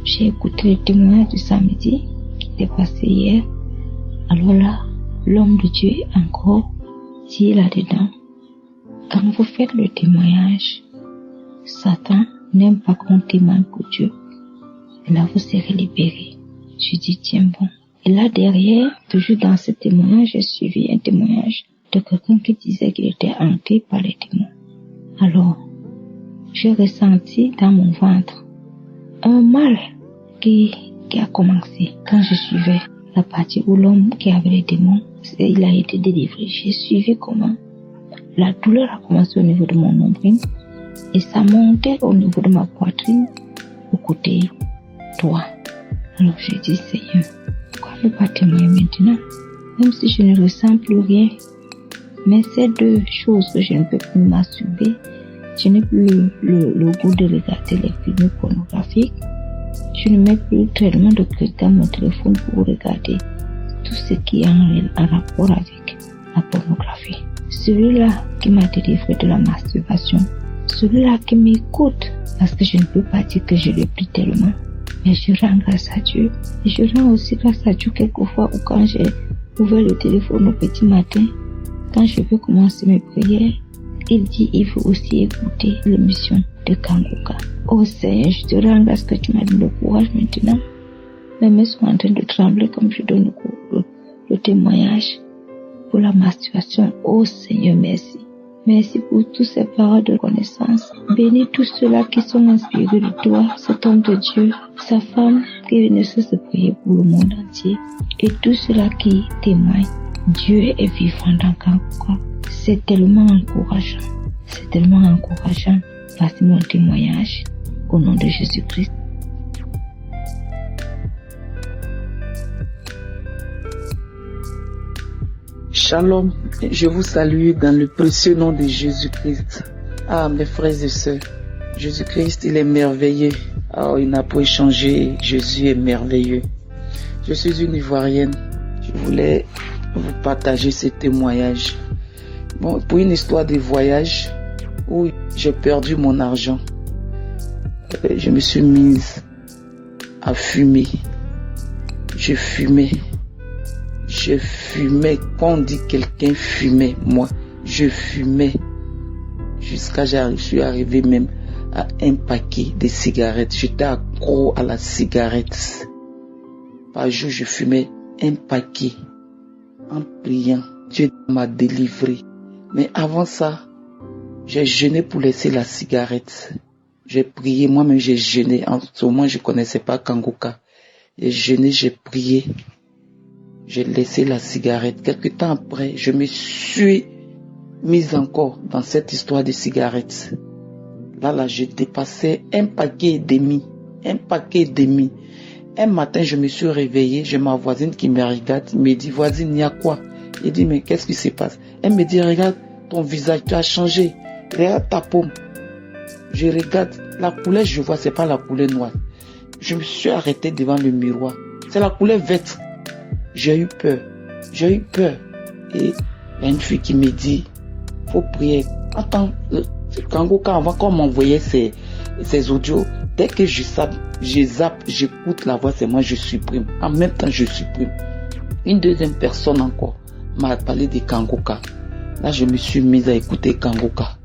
j'ai écouté les témoignages du samedi qui était passé hier. Alors là, l'homme de Dieu encore dit là-dedans, quand vous faites le témoignage, Satan n'aime pas qu'on témoigne pour Dieu. Et là, vous serez libérés. Je dis, tiens bon. Et là derrière, toujours dans ce témoignage, j'ai suivi un témoignage de quelqu'un qui disait qu'il était hanté par les démons. Alors, j'ai ressenti dans mon ventre un mal qui a commencé quand je suivais la partie où l'homme qui avait les démons, il a été délivré. J'ai suivi comment la douleur a commencé au niveau de mon nombril et ça montait au niveau de ma poitrine, au côté droit. Alors j'ai dit, Seigneur, pourquoi ne pas témoigner maintenant, même si je ne ressens plus rien. Mais ces deux choses que je ne peux plus masturber, je n'ai plus le goût de regarder les films pornographiques. Je ne mets plus tellement de clics dans mon téléphone pour regarder tout ce qui est en rapport avec la pornographie. Celui-là qui m'a délivré de la masturbation, celui-là qui m'écoute, parce que je ne peux pas dire que je l'ai pris tellement. Mais je rends grâce à Dieu. Et je rends aussi grâce à Dieu quelquefois où quand j'ai ouvert le téléphone au petit matin, quand je veux commencer mes prières, il dit il faut aussi écouter l'émission de Kanguka. Oh Seigneur, je te rends grâce que tu m'as donné le courage maintenant. Mes mains sont en train de trembler comme je donne le témoignage pour la masturbation. Oh Seigneur, merci. Merci pour toutes ces paroles de connaissance. Bénis tous ceux-là qui sont inspirés de toi, cet homme de Dieu, sa femme qui ne cesse de prier pour le monde entier. Et tous ceux-là qui témoignent. Dieu est vivant dans Kanguka. C'est tellement encourageant. C'est tellement encourageant. Voici mon témoignage au nom de Jésus-Christ. Shalom, je vous salue dans le précieux nom de Jésus-Christ. Ah, mes frères et sœurs, Jésus-Christ, il est merveilleux. Ah, il n'a pas changé. Jésus est merveilleux. Je suis une Ivoirienne. Je voulais vous partager ce témoignage. Bon, pour une histoire de voyage où j'ai perdu mon argent, je me suis mise à fumer. Je fumais. Quand on dit quelqu'un fumait, moi, je fumais. Jusqu'à je suis arrivé même à un paquet de cigarettes. J'étais accro à la cigarette. Par jour, je fumais un paquet. En priant, Dieu m'a délivré. Mais avant ça, j'ai jeûné pour laisser la cigarette. J'ai prié, moi-même j'ai jeûné. En ce moment, je ne connaissais pas Kanguka. J'ai jeûné, j'ai prié. J'ai laissé la cigarette. Quelque temps après, je me suis mise encore dans cette histoire de cigarettes. Là, je dépassais un paquet et demi. Un matin, je me suis réveillé. J'ai ma voisine qui me regarde. Elle me dit, voisine, il y a quoi? Elle dit, mais qu'est-ce qui se passe? Elle me dit, regarde ton visage, tu as changé. Regarde ta paume. Je regarde la couleur, je vois, c'est pas la couleur noire. Je me suis arrêté devant le miroir. C'est la couleur verte. J'ai eu peur. Et il y a une fille qui me dit, faut prier. Attends, Kanguka, avant qu'on m'envoyait ces audios, dès que je zappe, j'écoute la voix, c'est moi, je supprime. En même temps, je supprime. Une deuxième personne encore m'a parlé de Kanguka. Là, je me suis mise à écouter Kanguka.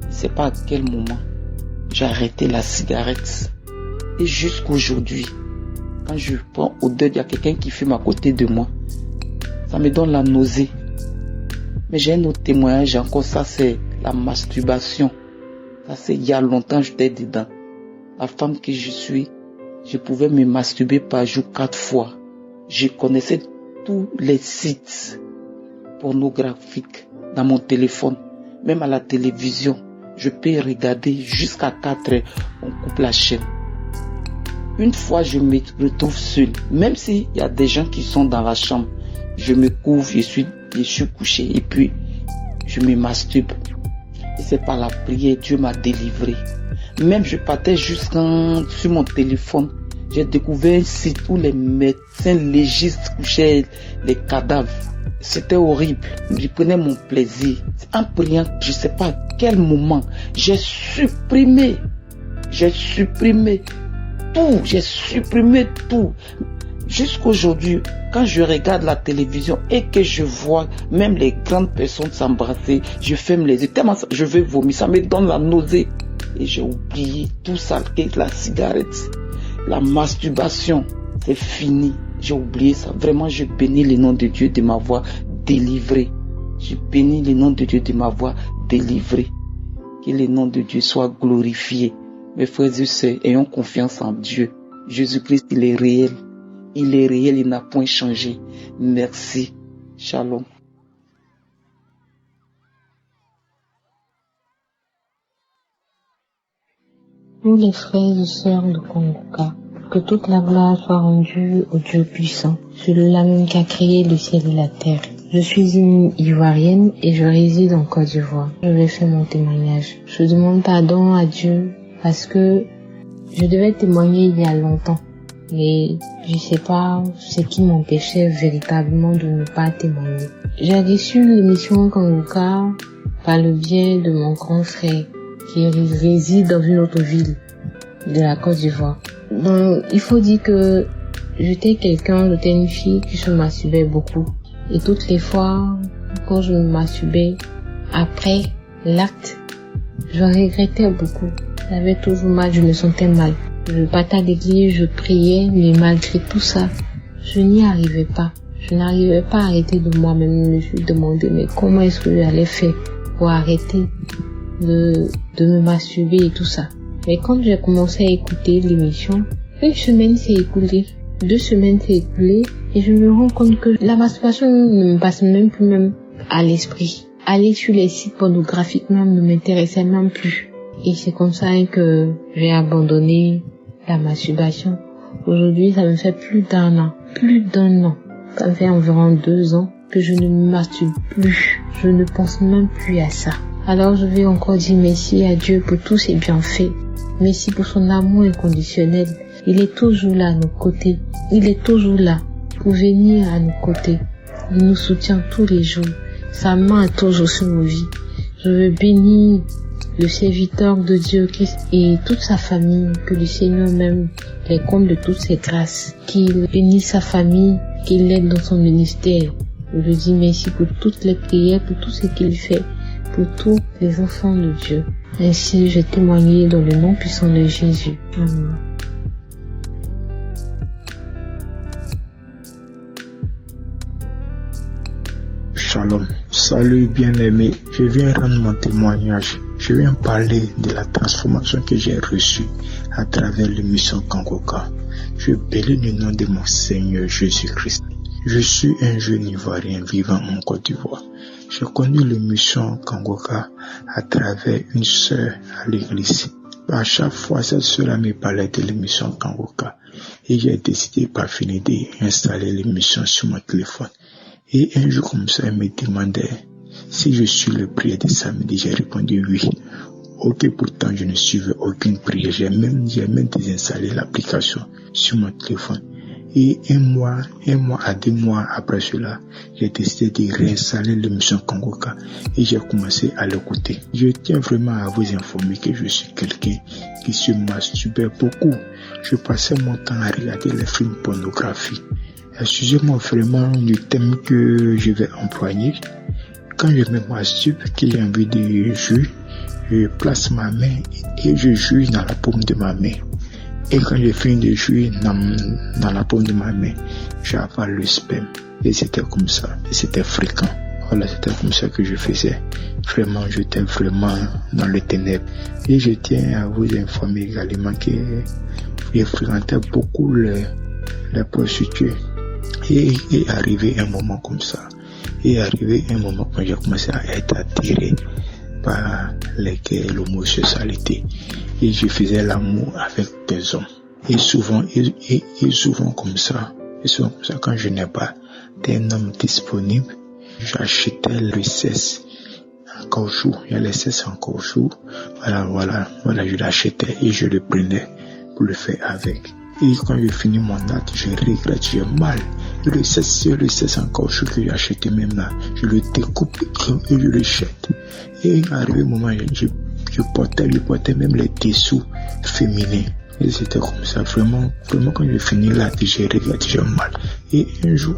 C'est pas à quel moment j'ai arrêté la cigarette. Et jusqu'aujourd'hui, quand je prends odeur, il y a quelqu'un qui fume à côté de moi. Ça me donne la nausée. Mais j'ai un autre témoignage encore, ça c'est la masturbation. Ça c'est il y a longtemps, j'étais dedans. La femme que je suis, je pouvais me masturber par jour 4 fois. Je connaissais tous les sites pornographiques dans mon téléphone. Même à la télévision, je peux regarder jusqu'à 4 heures. On coupe la chaîne. Une fois, je me retrouve seul. Même s'il y a des gens qui sont dans la chambre, je me couvre, je suis couché et puis je me masturbe. Et c'est par la prière, Dieu m'a délivré. Même je partais jusqu'à sur mon téléphone. J'ai découvert un site où les médecins légistes couchaient les cadavres. C'était horrible. Je prenais mon plaisir. En priant, je ne sais pas à quel moment, j'ai supprimé tout. Jusqu'aujourd'hui, quand je regarde la télévision et que je vois même les grandes personnes s'embrasser, je ferme les yeux. Tellement je veux vomir, ça me donne la nausée. Et j'ai oublié tout ça, la cigarette, la masturbation, c'est fini. J'ai oublié ça. Vraiment, je bénis le nom de Dieu de m'avoir délivré. Je bénis le nom de Dieu de m'avoir délivré. Que le nom de Dieu soit glorifié. Mes frères et sœurs, ayons confiance en Dieu. Jésus-Christ, il est réel. Il n'a point changé. Merci. Shalom. tous les frères et sœurs de Kanguka, que toute la gloire soit rendue au Dieu puissant, celui-là même qui a créé le ciel et la terre. Je suis une Ivoirienne et je réside en Côte d'Ivoire. Je vais faire mon témoignage. Je demande pardon à Dieu parce que je devais témoigner il y a longtemps. Et je sais pas ce qui m'empêchait véritablement de ne pas témoigner. J'ai reçu l'émission Kanguka par le biais de mon grand frère qui réside dans une autre ville de la Côte d'Ivoire. Donc, il faut dire que j'étais une fille qui se masturbait beaucoup. Et toutes les fois, quand je me masturbais, après l'acte, je regrettais beaucoup. J'avais toujours mal, je me sentais mal. Je partais à l'église, je priais, mais malgré tout ça, je n'y arrivais pas. Je n'arrivais pas à arrêter de moi-même. Je me suis demandé, mais comment est-ce que j'allais faire pour arrêter de me masturber et tout ça. Mais quand j'ai commencé à écouter l'émission, une semaine s'est écoulée, 2 semaines s'est écoulée, et je me rends compte que la masturbation ne me passe même plus à l'esprit. Aller sur les sites pornographiques même ne m'intéressait même plus. Et c'est comme ça que j'ai abandonné la masturbation. Aujourd'hui, ça me fait plus d'un an. Ça me fait environ 2 ans que je ne me masturbe plus. Je ne pense même plus à ça. Alors je vais encore dire merci à Dieu pour tous ses bienfaits. Merci pour son amour inconditionnel. Il est toujours là à nos côtés. Il est toujours là pour venir à nos côtés. Il nous soutient tous les jours. Sa main est toujours sur nos vies. Je veux bénir le serviteur de Dieu Christ et toute sa famille, que le Seigneur même les comble de toutes ses grâces, qu'il bénisse sa famille, qu'il l'aide dans son ministère. Je lui dis merci pour toutes les prières, pour tout ce qu'il fait, pour tous les enfants de Dieu. Ainsi, je témoigne dans le nom puissant de Jésus. Amen. Shalom, salut bien-aimé, je viens rendre mon témoignage. Je viens parler de la transformation que j'ai reçue à travers l'émission Kanguka. Je bénis le nom de mon Seigneur Jésus-Christ. Je suis un jeune Ivoirien vivant en Côte d'Ivoire. J'ai connu l'émission Kanguka à travers une sœur à l'église. À chaque fois, cette sœur me parlait de l'émission Kanguka et j'ai décidé par finir d'installer l'émission sur mon téléphone. Et un jour comme ça, elle me demandait si je suis le prière de samedi. J'ai répondu oui. Ok, pourtant je ne suivais aucune prière. J'ai même désinstallé l'application sur mon téléphone. Et un mois à 2 mois après cela, j'ai décidé de réinstaller l'émission Kanguka et j'ai commencé à l'écouter. Je tiens vraiment à vous informer que je suis quelqu'un qui se masturbait beaucoup. Je passais mon temps à regarder les films pornographiques. Excusez-moi vraiment du thème que je vais employer. Quand je me masturbe, que j'ai envie de jouer, je place ma main et je joue dans la paume de ma main. Et quand je finis de jouer dans la paume de ma main, j'avale le sperme. Et c'était comme ça. Et c'était fréquent. Voilà, c'était comme ça que je faisais. Vraiment, j'étais vraiment dans les ténèbres. Et je tiens à vous informer également que je fréquentais beaucoup les prostituées. Et arrivé un moment comme ça. Et arrivé un moment quand j'ai commencé à être attiré par l'homosexualité. Et je faisais l'amour avec des hommes. Et souvent comme ça, quand je n'ai pas d'un homme disponible, j'achetais le cesse en caoutchouc. Il y a les cesses en caoutchouc. Voilà, je l'achetais et je le prenais pour le faire avec. Et quand je finis mon acte, je regrette, j'ai mal. Le cesse en caoutchouc que j'ai acheté même là, je le découpe et je le jette. Et arrivé au moment, je portais même les dessous féminins. Et c'était comme ça, vraiment quand je finis l'acte, j'ai regretté, j'ai mal. Et un jour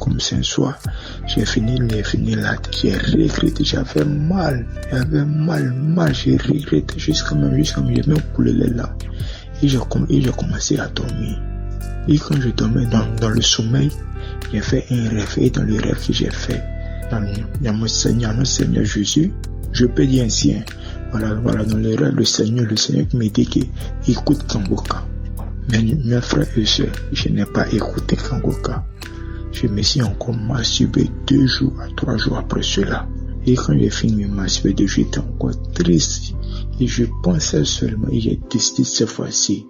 comme ça, un soir, j'ai fini l'acte, j'ai regretté, j'avais mal, j'ai regretté jusqu'à même, j'ai même coulé les larmes. Et j'ai commencé à dormir. Et quand je dormais dans le sommeil, j'ai fait un rêve. Et dans le rêve que j'ai fait, dans mon Seigneur Jésus, je peux dire ainsi, voilà, dans le rêve, le Seigneur qui me dit que écoute Kanguka. Mais mes frères et sœurs, je n'ai pas écouté Kanguka. Je me suis encore masturbé 2 jours à 3 jours après cela. Et quand j'ai fini de me masturber, j'étais encore triste. Et je pensais seulement, et j'ai décidé cette fois-ci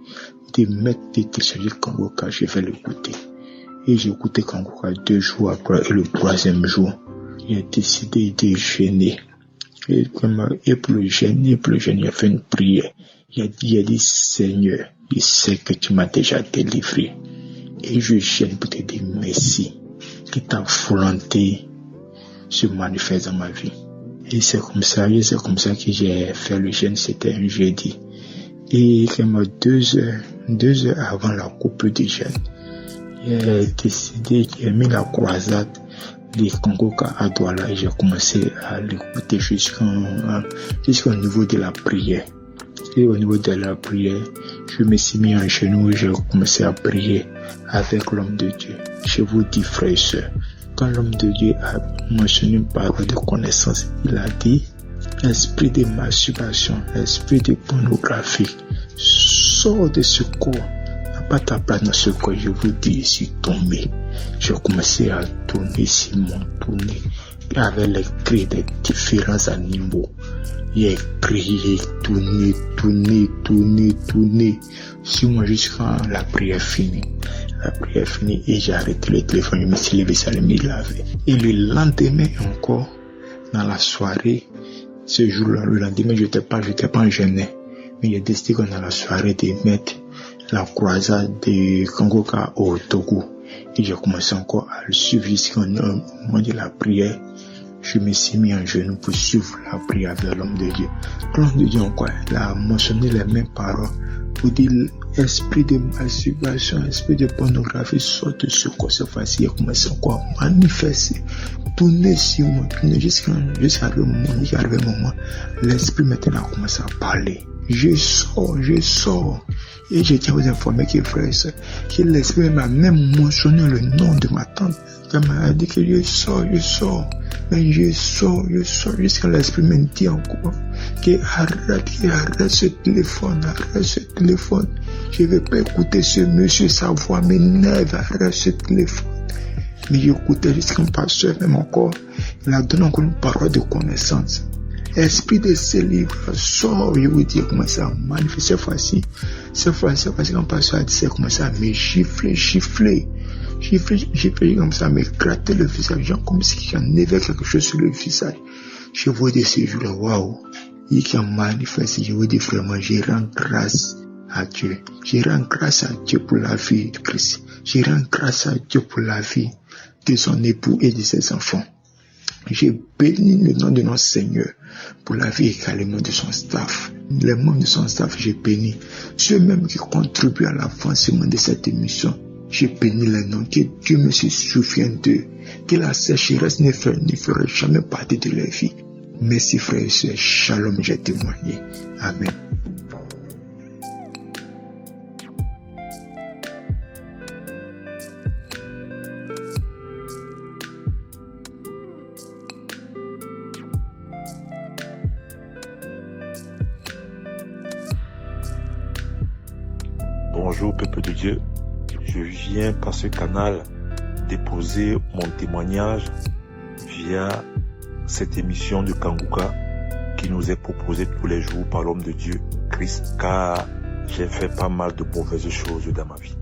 de télécharger Kangoka, je vais l'écouter. Et j'ai écouté Kangoka 2 jours après, et le 3e jour, j'ai décidé de jeûner. Et pour le jeûne, il a fait une prière. Il a dit, Seigneur, je sais que tu m'as déjà délivré. Et je jeûne pour te dire merci, que ta volonté se manifeste dans ma vie. Et c'est comme ça que j'ai fait le jeûne, c'était un jeudi. Et comme 2 heures avant la coupe du jeûne, j'ai décidé, j'ai mis la croisade de Kangoka à Douala et j'ai commencé à l'écouter jusqu'au niveau de la prière. Et au niveau de la prière, je me suis mis en genoux et j'ai commencé à prier avec l'homme de Dieu. Je vous dis, frères et sœurs, quand l'homme de Dieu a mentionné une parole de connaissance, il a dit, l'esprit de masturbation, l'esprit de pornographie, sort de ce corps, n'a pas ta place dans ce corps. Je vous dis, je suis tombé. J'ai commencé à tourner, Simon, tourner, avec les cris des différents animaux. J'ai crié, tourné, sur moi jusqu'à la prière finie. La prière finie et j'ai arrêté le téléphone, je me suis levé, ça me laver. Et le lendemain encore, dans la soirée, ce jour-là, le lendemain, je n'étais pas en jeûne, mais j'ai décidé qu'on a la soirée de mettre la croisade de Kangoka au Togo. Et j'ai commencé encore à le suivre jusqu'au moment de la prière. Je me suis mis en genou pour suivre la prière avec l'homme de Dieu. L'homme de Dieu encore, il a mentionné les mêmes paroles pour dire esprit de masturbation, esprit de pornographie, sort de ce corps. Cette fois-ci, il a commencé encore à manifester, tourner sur moi, jusqu'à le moment, l'esprit maintenant a commencé à parler. Je sors. Et je tiens à vous informer que frère, que l'esprit m'a même mentionné le nom de ma tante. Elle m'a dit que je sors. Mais je sors, jusqu'à l'esprit me dit encore que arrête ce téléphone. Je ne vais pas écouter ce monsieur, sa voix m'énerve, arrête ce téléphone. Mais j'écoutais jusqu'à un pasteur, même encore, il a donné encore une parole de connaissance. Esprit de ces livres, sort, je vous dis comment ça manifeste cette fois-ci, quand pasteur a dit, c'est comment ça me gifler, comme ça, me gratter le visage, comme si j'en avais quelque chose sur le visage. Je vois de ces jours-là, waouh, il qui a manifesté, je vous dis vraiment, je rends grâce à Dieu. Je rends grâce à Dieu pour la vie de Christ. Je rends grâce à Dieu pour la vie de son époux et de ses enfants. J'ai béni le nom de notre Seigneur pour la vie également de son staff. Les membres de son staff, j'ai béni. Ceux même qui contribuent à l'avancement de cette émission, j'ai béni les noms. Que Dieu me se souvienne d'eux. Que la sécheresse ne fera jamais partie de leur vie. Merci frères et sœurs. Shalom, j'ai témoigné. Amen. Bonjour peuple de Dieu, je viens par ce canal déposer mon témoignage via cette émission de Kangoka qui nous est proposée tous les jours par l'homme de Dieu, Christ, car j'ai fait pas mal de mauvaises choses dans ma vie.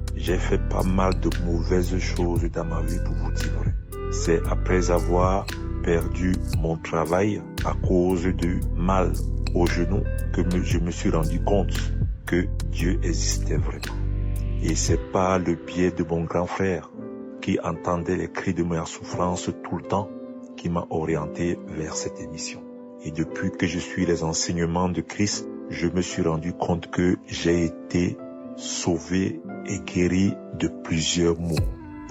Pour vous dire vrai. C'est après avoir perdu mon travail à cause de mal au genou que je me suis rendu compte que Dieu existait vraiment. Et c'est par le biais de mon grand frère qui entendait les cris de ma souffrance tout le temps qui m'a orienté vers cette émission. Et depuis que je suis les enseignements de Christ, je me suis rendu compte que j'ai été sauvé et guéri de plusieurs maux.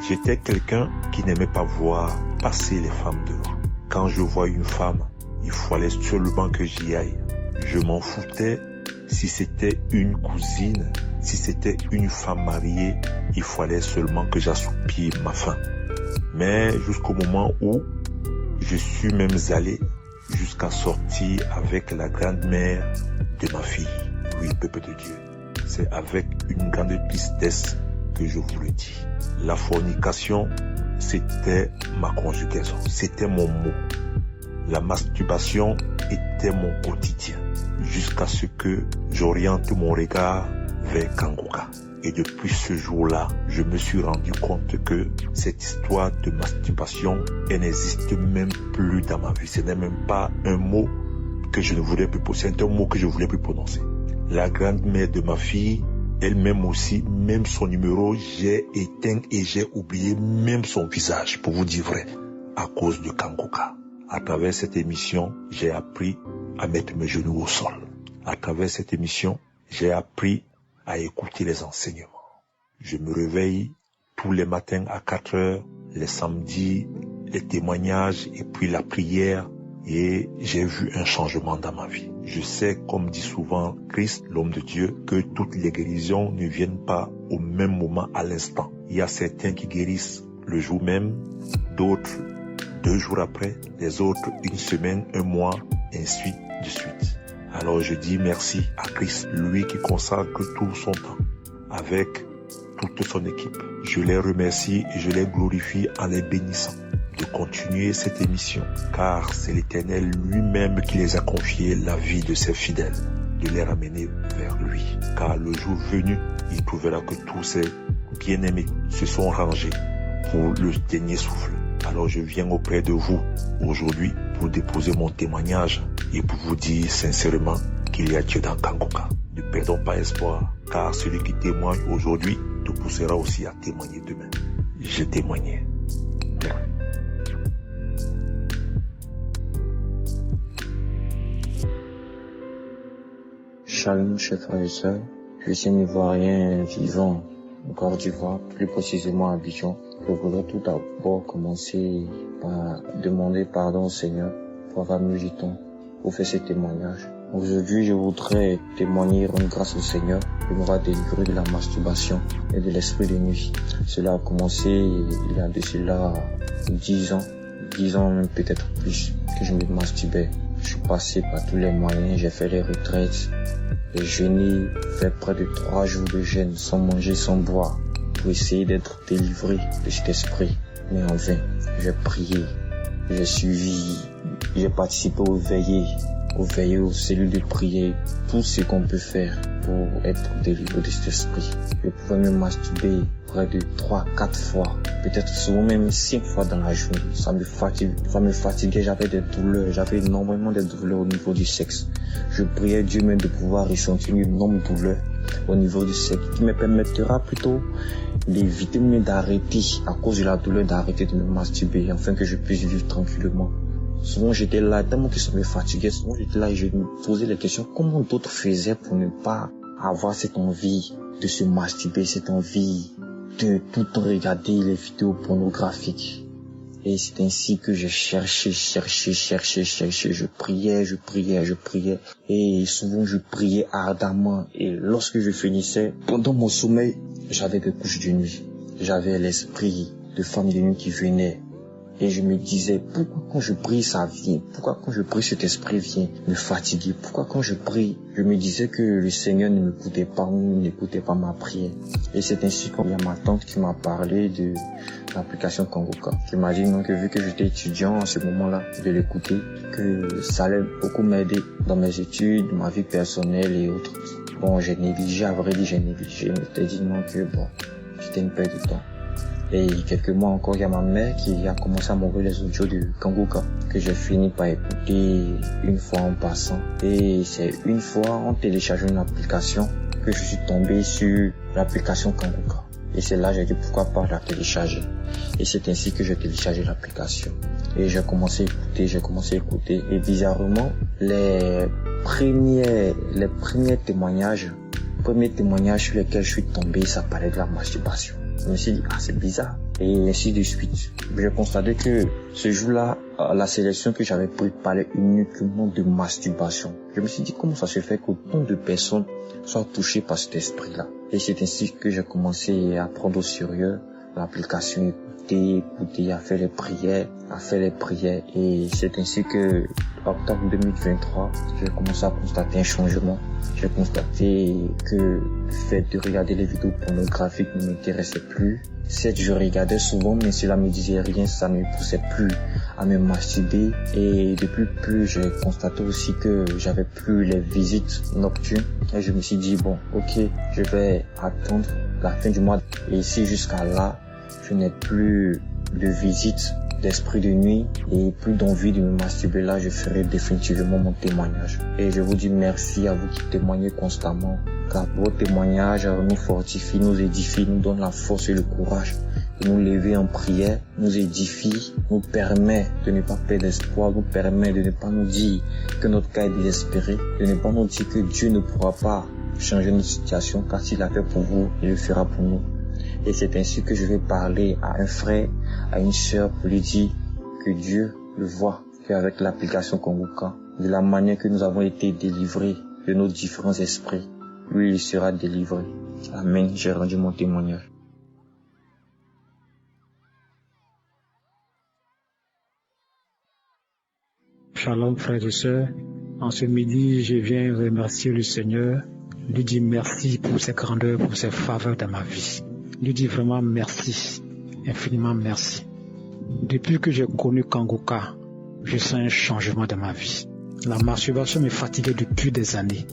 J'étais quelqu'un qui n'aimait pas voir passer les femmes dehors. Quand je vois une femme, il fallait seulement que j'y aille. Je m'en foutais. Si c'était une cousine, si c'était une femme mariée, il fallait seulement que j'assoupisse ma faim. Mais jusqu'au moment où je suis même allé jusqu'à sortir avec la grand-mère de ma fille. Oui, peuple de Dieu, c'est avec une grande tristesse que je vous le dis. La fornication, c'était ma conjugaison, c'était mon mot. La masturbation était mon quotidien. jusqu'à ce que j'oriente mon regard vers Kanguka. Et depuis ce jour-là, je me suis rendu compte que cette histoire de masturbation, elle n'existe même plus dans ma vie. Ce n'est même pas un mot que je ne voulais plus prononcer, c'est un mot que je ne voulais plus prononcer. La grand-mère de ma fille, elle-même aussi, même son numéro, j'ai éteint et j'ai oublié même son visage, pour vous dire vrai, à cause de Kanguka. À travers cette émission, j'ai appris à mettre mes genoux au sol. À travers cette émission, j'ai appris à écouter les enseignements. Je me réveille tous les matins à 4 heures, les samedis, les témoignages et puis la prière, et j'ai vu un changement dans ma vie. Je sais, comme dit souvent Christ, l'homme de Dieu, que toutes les guérisons ne viennent pas au même moment à l'instant. Il y a certains qui guérissent le jour même, d'autres 2 jours après, les autres 1 semaine, 1 mois, ainsi de suite. Alors je dis merci à Christ, lui qui consacre tout son temps avec toute son équipe. Je les remercie et je les glorifie en les bénissant de continuer cette émission, car c'est l'Éternel lui-même qui les a confié la vie de ses fidèles, de les ramener vers lui. Car le jour venu, il trouvera que tous ses bien-aimés se sont rangés pour le dernier souffle. Alors je viens auprès de vous aujourd'hui pour déposer mon témoignage et pour vous dire sincèrement qu'il y a Dieu dans Kanguka. Ne perdons pas espoir, car celui qui témoigne aujourd'hui te poussera aussi à témoigner demain. Je témoignais. Shalom, chers frères et sœurs. Je suis un Ivoirien vivant en Côte d'Ivoire, plus précisément à Abidjan. Je voudrais tout d'abord commencer par demander pardon au Seigneur pour avoir mis du temps pour faire ce témoignage. Aujourd'hui, je voudrais témoigner, rendre grâce au Seigneur de m'avoir délivré de la masturbation et de l'esprit de nuit. Cela a commencé il y a de cela 10 ans même peut-être plus, que je me masturbais. Je suis passé par tous les moyens, j'ai fait les retraites, j'ai jeûné, fait près de 3 jours de jeûne, sans manger, sans boire, pour essayer d'être délivré de cet esprit. Mais en vain, j'ai prié, j'ai suivi, j'ai participé aux veillées, aux cellules de prière, tout ce qu'on peut faire pour être délivré de cet esprit. Je pouvais me masturber près de 3-4 fois, peut-être souvent même 5 fois dans la journée. Ça me fatiguait, j'avais des douleurs, j'avais énormément de douleurs au niveau du sexe. Je priais Dieu même de pouvoir ressentir une énorme douleur au niveau du sexe, qui me permettra plutôt d'éviter même d'arrêter, à cause de la douleur, d'arrêter de me masturber, afin que je puisse vivre tranquillement. Souvent j'étais là, tellement que ça me fatiguait, souvent j'étais là et je me posais les questions, comment d'autres faisaient pour ne pas avoir cette envie de se masturber, cette envie de tout le temps regarder les vidéos pornographiques. Et c'est ainsi que j'ai cherché, je priais, et souvent je priais ardemment, et lorsque je finissais, pendant mon sommeil, j'avais des couches de nuit, j'avais l'esprit de femme de nuit qui venait. Et je me disais, pourquoi quand je prie ça vient? Pourquoi quand je prie cet esprit vient me fatiguer? Pourquoi quand je prie, je me disais que le Seigneur ne m'écoutait pas ou n'écoutait pas ma prière? Et c'est ainsi qu'il y a ma tante qui m'a parlé de l'application Kanguka, qui m'a dit non, que vu que j'étais étudiant à ce moment-là, de l'écouter, que ça allait beaucoup m'aider dans mes études, ma vie personnelle et autres. Bon, j'ai négligé, à vrai dire, je m'étais dit non, que bon, c'était une perte de temps. Et quelques mois encore, il y a ma mère qui a commencé à m'envoyer les audios de Kanguka, que j'ai fini par écouter une fois en passant. Et c'est une fois en téléchargeant une application que je suis tombé sur l'application Kanguka. Et c'est là que j'ai dit pourquoi pas la télécharger. Et c'est ainsi que j'ai téléchargé l'application. Et j'ai commencé à écouter. Et bizarrement, les premiers témoignages sur lesquels je suis tombé, ça parlait de la masturbation. Je me suis dit, c'est bizarre. Et ainsi de suite. J'ai constaté que ce jour-là, la sélection que j'avais prise parlait uniquement de masturbation. Je me suis dit, comment ça se fait qu'autant de personnes soient touchées par cet esprit-là? Et c'est ainsi que j'ai commencé à prendre au sérieux l'application, écouter, à faire les prières. Et c'est ainsi que, octobre 2023, j'ai commencé à constater un changement. J'ai constaté que le fait de regarder les vidéos pornographiques ne m'intéressait plus. Certes, je regardais souvent, mais cela me disait rien, ça ne me poussait plus à me masturber. Et depuis plus, j'ai constaté aussi que j'avais plus les visites nocturnes. Et je me suis dit, bon, ok, je vais attendre la fin du mois. Et si jusqu'à là, je n'ai plus de visites d'esprit de nuit et plus d'envie de me masturber, là, je ferai définitivement mon témoignage. Et je vous dis merci à vous qui témoignez constamment, car vos témoignages nous fortifient, nous édifient, nous donnent la force et le courage de nous lever en prière, nous édifie, nous permet de ne pas perdre espoir, nous permet de ne pas nous dire que notre cas est désespéré, de ne pas nous dire que Dieu ne pourra pas changer notre situation, car s'il l'a fait pour vous, il le fera pour nous. Et c'est ainsi que je vais parler à un frère, à une sœur, pour lui dire que Dieu le voit, qu'avec l'application Kanguka, de la manière que nous avons été délivrés de nos différents esprits, lui, il sera délivré. Amen. J'ai rendu mon témoignage. Shalom frères et sœurs, en ce midi je viens remercier le Seigneur, lui dire merci pour ses grandeurs, pour ses faveurs dans ma vie. Lui dire vraiment merci, infiniment merci. Depuis que j'ai connu Kanguka, je sens un changement dans ma vie. La masturbation me fatiguait depuis des années.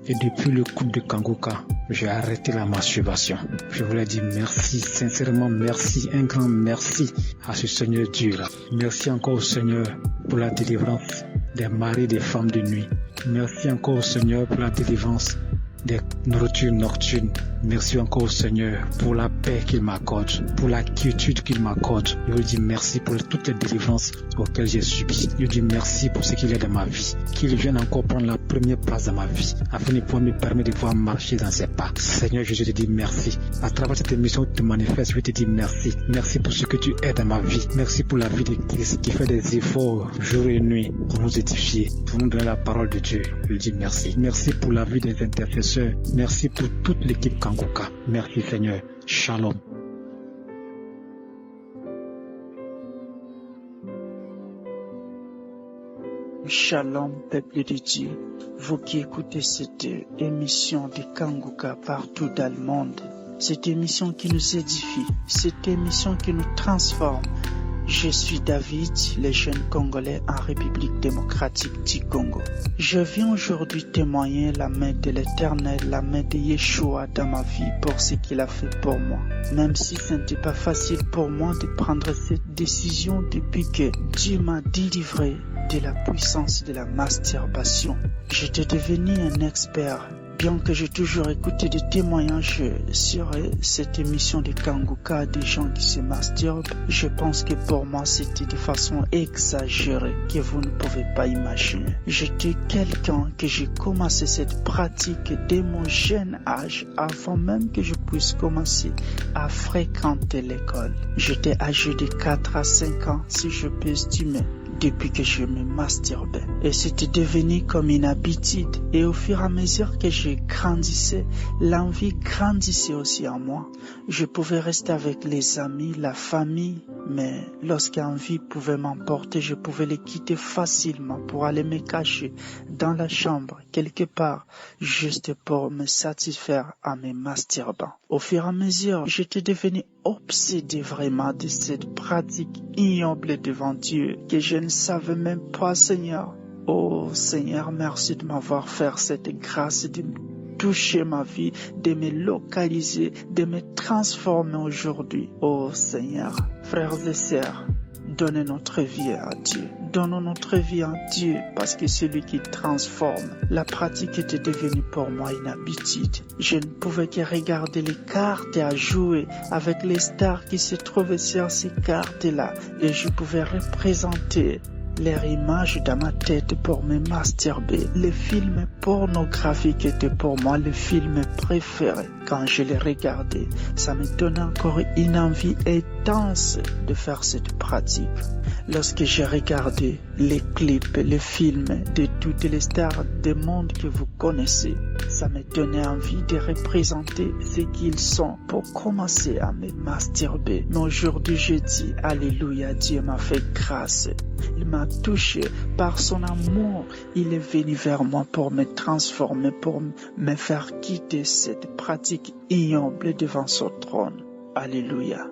Et depuis le coup de Kanguka, j'ai arrêté la masturbation. Je voulais dire merci, sincèrement merci, un grand merci à ce Seigneur Dieu là. Merci encore au Seigneur pour la délivrance des maris et des femmes de nuit. Merci encore au Seigneur pour la délivrance des nourritures nocturnes. Merci encore au Seigneur pour la paix qu'il m'accorde, pour la quiétude qu'il m'accorde. Je lui dis merci pour toutes les délivrances auxquelles j'ai subi. Je lui dis merci pour ce qu'il est dans ma vie. Qu'il vienne encore prendre la première place dans ma vie, afin de pouvoir me permettre de pouvoir marcher dans ses pas. Seigneur Jésus, je te dis merci. À travers cette émission, tu te manifestes, je te dis merci. Merci pour ce que tu es dans ma vie. Merci pour la vie de Christ qui fait des efforts jour et nuit pour nous édifier, pour nous donner la parole de Dieu. Je lui dis merci. Merci pour la vie des intercesseurs. Merci pour toute l'équipe Kanguka. Merci Seigneur. Shalom. Shalom, peuple de Dieu. Vous qui écoutez cette émission de Kanguka partout dans le monde. Cette émission qui nous édifie. Cette émission qui nous transforme. Je suis David, le jeune Congolais en République démocratique du Congo. Je viens aujourd'hui témoigner la main de l'Éternel, la main de Yeshua dans ma vie pour ce qu'il a fait pour moi. Même si ce n'était pas facile pour moi de prendre cette décision depuis que Dieu m'a délivré de la puissance de la masturbation. J'étais devenu un expert. Bien que j'ai toujours écouté des témoignages sur cette émission de Kanguka des gens qui se masturbent, je pense que pour moi c'était de façon exagérée que vous ne pouvez pas imaginer. J'étais quelqu'un que j'ai commencé cette pratique dès mon jeune âge, avant même que je puisse commencer à fréquenter l'école. J'étais âgé de 4 à 5 ans, si je peux estimer, depuis que je me masturbais. Et c'était devenu comme une habitude. Et au fur et à mesure que je grandissais, l'envie grandissait aussi en moi. Je pouvais rester avec les amis, la famille, mais lorsqu'envie pouvait m'emporter, je pouvais les quitter facilement pour aller me cacher dans la chambre, quelque part, juste pour me satisfaire en me masturbant. Au fur et à mesure, j'étais devenu obsédé vraiment de cette pratique ignoble devant Dieu que je ne savais même pas, Seigneur. Oh Seigneur, merci de m'avoir fait cette grâce de toucher ma vie, de me localiser, de me transformer aujourd'hui. Oh Seigneur, frères et sœurs, donnez notre vie à Dieu. Donnons notre vie à Dieu parce que c'est lui qui transforme. La pratique était devenue pour moi une habitude. Je ne pouvais que regarder les cartes à jouer avec les stars qui se trouvaient sur ces cartes-là et je pouvais représenter leur image dans ma tête pour me masturber. Les films pornographiques étaient pour moi les films préférés. quand je l'ai regardé, ça me donnait encore une envie intense de faire cette pratique. Lorsque j'ai regardé les clips, les films de toutes les stars du monde que vous connaissez, ça me donnait envie de représenter ce qu'ils sont pour commencer à me masturber. Mais aujourd'hui, je dis, alléluia, Dieu m'a fait grâce. Il m'a touché par son amour. Il est venu vers moi pour me transformer, pour me faire quitter cette pratique ignoble devant son trône. Alléluia.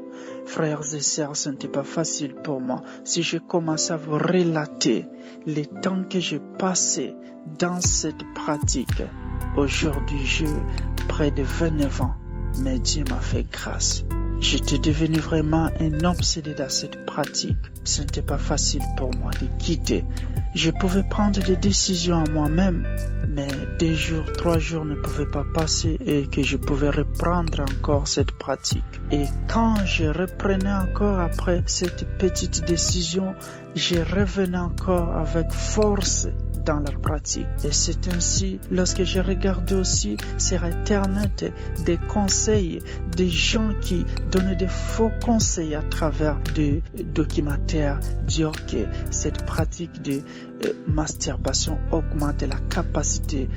Frères et sœurs, ce n'était pas facile pour moi. Si je commence à vous relater les temps que j'ai passé dans cette pratique, aujourd'hui j'ai près de 29 ans, mais Dieu m'a fait grâce. J'étais devenu vraiment un obsédé dans cette pratique. Ce n'était pas facile pour moi de quitter. Je pouvais prendre des décisions à moi-même, mais 2 jours, 3 jours ne pouvaient pas passer et que je pouvais reprendre encore cette pratique. Et quand je reprenais encore après cette petite décision, je revenais encore avec force dans la pratique. Et c'est ainsi, lorsque je regarde aussi sur Internet des conseils, des gens qui donnent des faux conseils à travers des documentaires, dire que cette pratique de masturbation augmente la capacité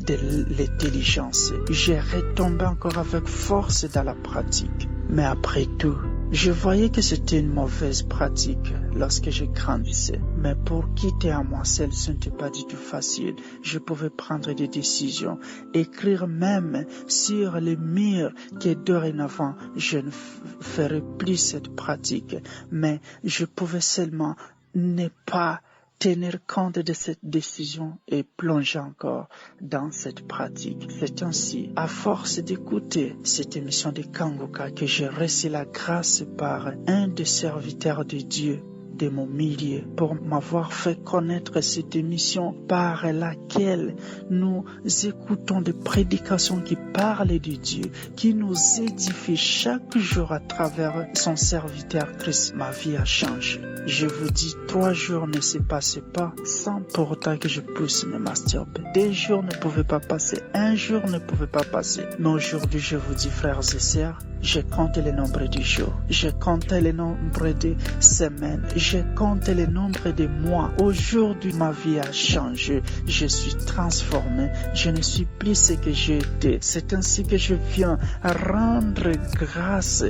de l'intelligence. J'ai retombé encore avec force dans la pratique. Mais après tout, je voyais que c'était une mauvaise pratique lorsque je grandissais. Mais pour quitter à moi seul, ce n'était pas du tout facile. Je pouvais prendre des décisions, écrire même sur les murs que dorénavant je ne ferai plus cette pratique. Mais je pouvais seulement ne pas tenir compte de cette décision et plonger encore dans cette pratique. C'est ainsi, à force d'écouter cette émission de Kanguka, que j'ai reçu la grâce par un des serviteurs de Dieu de mon milieu pour m'avoir fait connaître cette émission par laquelle nous écoutons des prédications qui parlent de Dieu, qui nous édifient chaque jour à travers son serviteur Christ. Ma vie a changé. Je vous dis, 3 jours ne se passaient pas sans pour autant que je puisse me masturber. 2 jours ne pouvaient pas passer, 1 jour ne pouvait pas passer. Mais aujourd'hui, je vous dis, frères et sœurs, je compte le nombre de jours, je compte le nombre de semaines, je compte le nombre de mois. Aujourd'hui, ma vie a changé. Je suis transformé. Je ne suis plus ce que j'étais. C'est ainsi que je viens rendre grâce,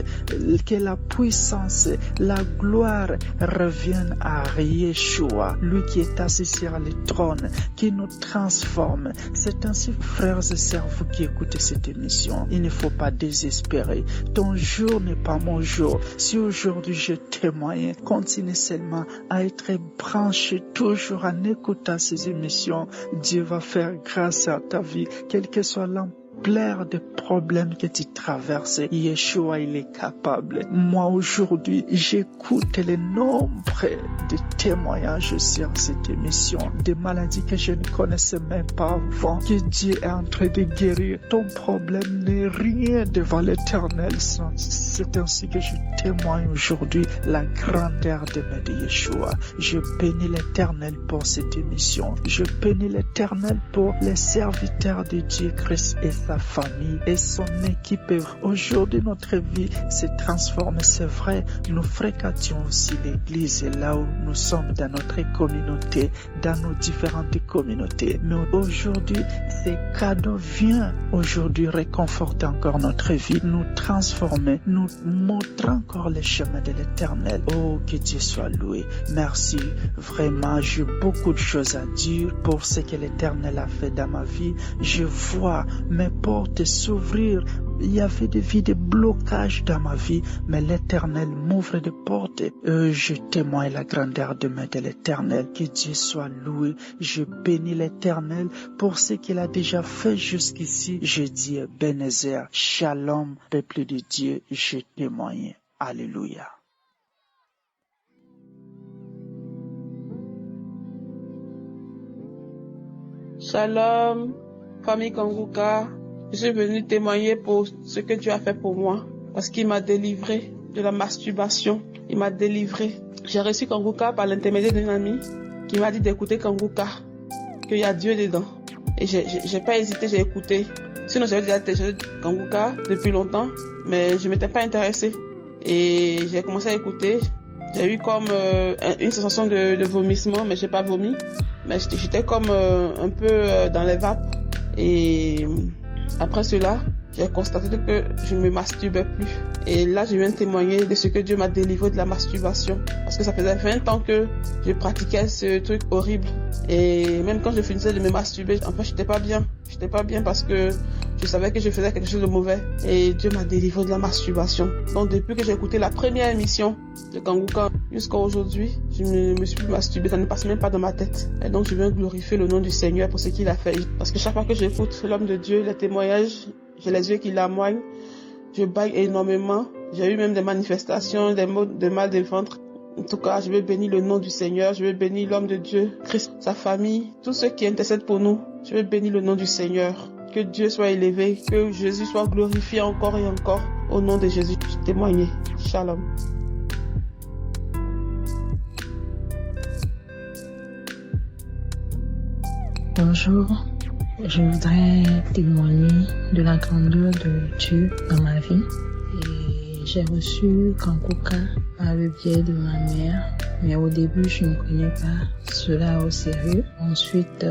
que la puissance, la gloire reviennent à Yeshua, lui qui est assis sur le trône, qui nous transforme. C'est ainsi, frères et sœurs, vous qui écoutez cette émission, il ne faut pas désespérer. Ton jour n'est pas mon jour. Si aujourd'hui je témoigne, continue seulement à être branché toujours en écoutant ces émissions. Dieu va faire grâce à ta vie, quel que soit l'ampleur de problèmes que tu traverses. Yeshua, il est capable. Moi, aujourd'hui, j'écoute les nombres de témoignages sur cette émission, des maladies que je ne connaissais même pas avant, que Dieu est en train de guérir. Ton problème n'est rien devant l'Éternel. C'est ainsi que je témoigne aujourd'hui la grandeur de mes de Yeshua. Je bénis l'Éternel pour cette émission. Je bénis l'Éternel pour les serviteurs de Dieu Christ et sa famille et son équipe. Aujourd'hui, notre vie s'est transformée. C'est vrai, nous fréquentions aussi l'église là où nous sommes dans notre communauté, dans nos différentes communautés. Mais aujourd'hui, ces cadeaux viennent aujourd'hui réconforter encore notre vie, nous transformer, nous montrer encore les chemins de l'Éternel. Oh, que Dieu soit loué. Merci. Vraiment, j'ai beaucoup de choses à dire pour ce que l'Éternel a fait dans ma vie. Je vois mes portes s'ouvrir. Il y avait des vies de blocage dans ma vie, mais l'Éternel m'ouvre des portes. Je témoigne la grandeur de l'Éternel. Que Dieu soit loué. Je bénis l'Éternel pour ce qu'il a déjà fait jusqu'ici. Je dis Ebenezer, Shalom, peuple de Dieu, je témoigne. Alléluia. Shalom, famille Kanguka. Je suis venu témoigner pour ce que Dieu a fait pour moi, parce qu'il m'a délivré de la masturbation. Il m'a délivré. J'ai reçu Kanguka par l'intermédiaire d'un ami qui m'a dit d'écouter Kanguka, qu'il y a Dieu dedans. Et j'ai pas hésité, j'ai écouté. Sinon, j'avais déjà téléchargé Kanguka depuis longtemps, mais je m'étais pas intéressée. Et j'ai commencé à écouter. J'ai eu comme une sensation de vomissement, mais j'ai pas vomi. Mais j'étais comme un peu dans les vapes. Et après cela, j'ai constaté que je ne me masturbais plus. Et là, je viens de témoigner de ce que Dieu m'a délivré de la masturbation. Parce que ça faisait 20 ans que je pratiquais ce truc horrible. Et même quand je finissais de me masturber, en fait, j'étais pas bien. J'étais pas bien parce que je savais que je faisais quelque chose de mauvais. Et Dieu m'a délivré de la masturbation. Donc, depuis que j'ai écouté la première émission de Kanguka jusqu'à aujourd'hui, je ne me suis plus masturbée. Ça ne passe même pas dans ma tête. Et donc, je viens glorifier le nom du Seigneur pour ce qu'il a fait. Parce que chaque fois que j'écoute l'homme de Dieu, les témoignages, j'ai les yeux qui larmoignent. Je baille énormément. J'ai eu même des manifestations, des maux de mal de ventre. En tout cas, je veux bénir le nom du Seigneur. Je veux bénir l'homme de Dieu, Christ, sa famille, tous ceux qui intercèdent pour nous. Je veux bénir le nom du Seigneur. Que Dieu soit élevé, que Jésus soit glorifié encore et encore. Au nom de Jésus, je témoigne. Shalom. Bonjour. Je voudrais témoigner de la grandeur de Dieu dans ma vie. Et j'ai reçu Kanguka par le biais de ma mère. Mais au début, je ne prenais pas cela au sérieux. Ensuite,